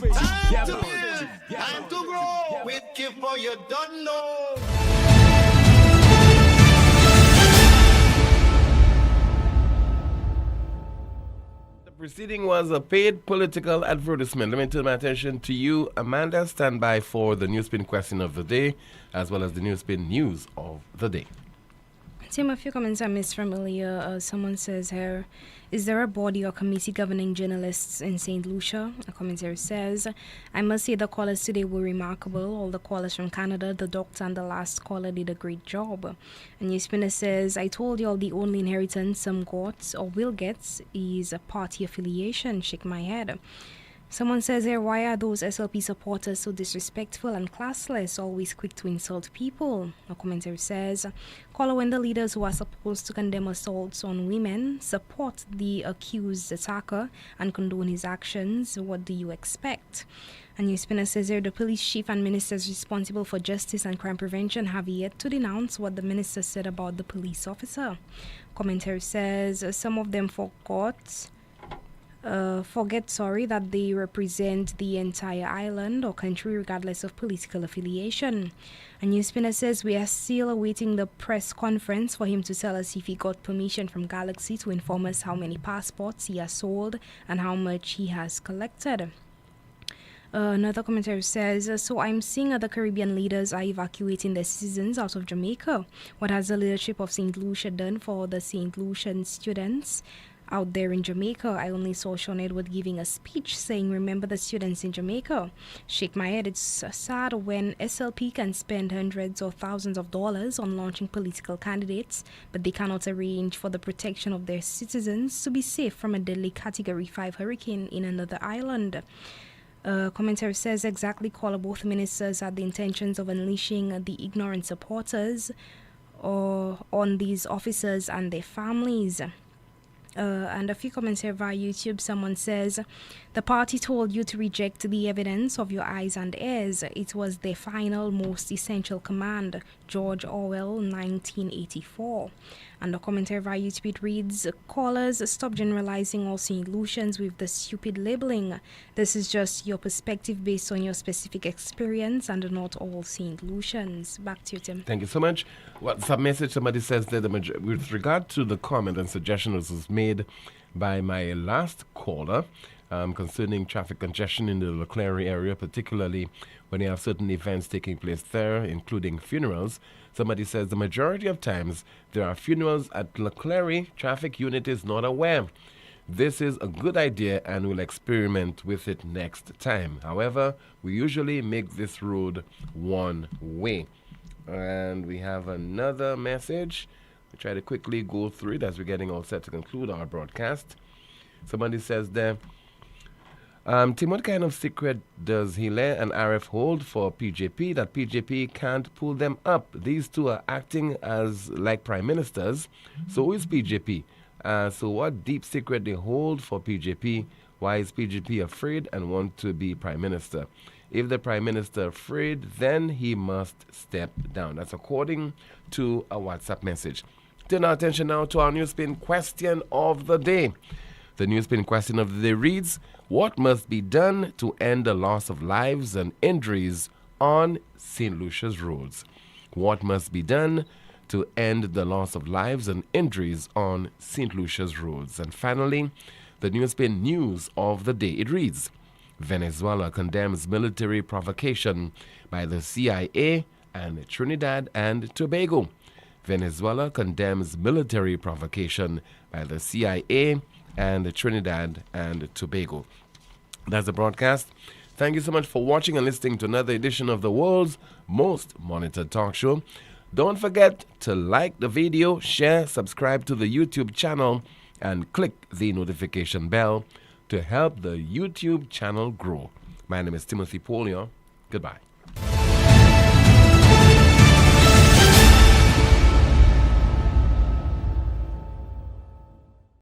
Time to grow with Keithfo, you don't know. Proceeding was a paid political advertisement. Let me turn my attention to you, Amanda. Stand by for the NewsSpin question of the day, as well as the NewsSpin news of the day. Tim, a few comments I missed from earlier. Someone says here, is there a body or committee governing journalists in St. Lucia? A commentator says, I must say the callers today were remarkable. All the callers from Canada, the doctor and the last caller did a great job. And NewsSpinner says, I told you all the only inheritance some got or will get is a party affiliation. Shake my head. Someone says here, why are those SLP supporters so disrespectful and classless, always quick to insult people? A commentator says, caller, when the leaders who are supposed to condemn assaults on women support the accused attacker and condone his actions, what do you expect? And NewsSpinner says here, the police chief and ministers responsible for justice and crime prevention have yet to denounce what the minister said about the police officer. Commentator says, some of them forget that they represent the entire island or country regardless of political affiliation. And NewsSpinner says we are still awaiting the press conference for him to tell us if he got permission from Galaxy to inform us how many passports he has sold and how much he has collected. Another commentator says, so I'm seeing other Caribbean leaders are evacuating their citizens out of Jamaica. What has the leadership of St. Lucia done for the St. Lucian students out there in Jamaica? I only saw Sean Edward giving a speech saying, remember the students in Jamaica. Shake my head. It's sad when SLP can spend hundreds or thousands of dollars on launching political candidates, but they cannot arrange for the protection of their citizens to be safe from a deadly Category 5 hurricane in another island. Commentary says, exactly, caller, both ministers had the intentions of unleashing the ignorant supporters on these officers and their families. And a few comments here via YouTube. Someone says, the party told you to reject the evidence of your eyes and ears. It was their final, most essential command. George Orwell, 1984. And the commentary via YouTube, it reads, callers, stop generalizing all St. Lucians with the stupid labeling. This is just your perspective based on your specific experience and not all St. Lucians. Back to you, Tim. Thank you so much. What's a message? Somebody says that with regard to the comment and suggestion that was made by my last caller concerning traffic congestion in the Leclerc area, particularly when you have certain events taking place there, including funerals. Somebody says the majority of times there are funerals at Leclerc, traffic unit is not aware. This is a good idea and we'll experiment with it next time. However, we usually make this road one way. And we have another message. We'll try to quickly go through it as we're getting all set to conclude our broadcast. Somebody says there, Tim, what kind of secret does Hilaire and RF hold for PJP that PJP can't pull them up? These two are acting as like prime ministers. So who is PJP? So what deep secret they hold for PJP? Why is PJP afraid and want to be prime minister? If the prime minister afraid, then he must step down. That's according to a WhatsApp message. Turn our attention now to our NewsSpin question of the day. The NewsSpin question of the day reads, what must be done to end the loss of lives and injuries on St. Lucia's roads? What must be done to end the loss of lives and injuries on St. Lucia's roads? And finally, the NewsSpin news of the day. It reads, Venezuela condemns military provocation by the CIA and Trinidad and Tobago. Venezuela condemns military provocation by the CIA and Trinidad and Tobago. That's the broadcast. Thank you so much for watching and listening to another edition of the world's most monitored talk show. Don't forget to like the video, share, subscribe to the YouTube channel, and click the notification bell to help the YouTube channel grow. My name is Timothy Poleon. Goodbye.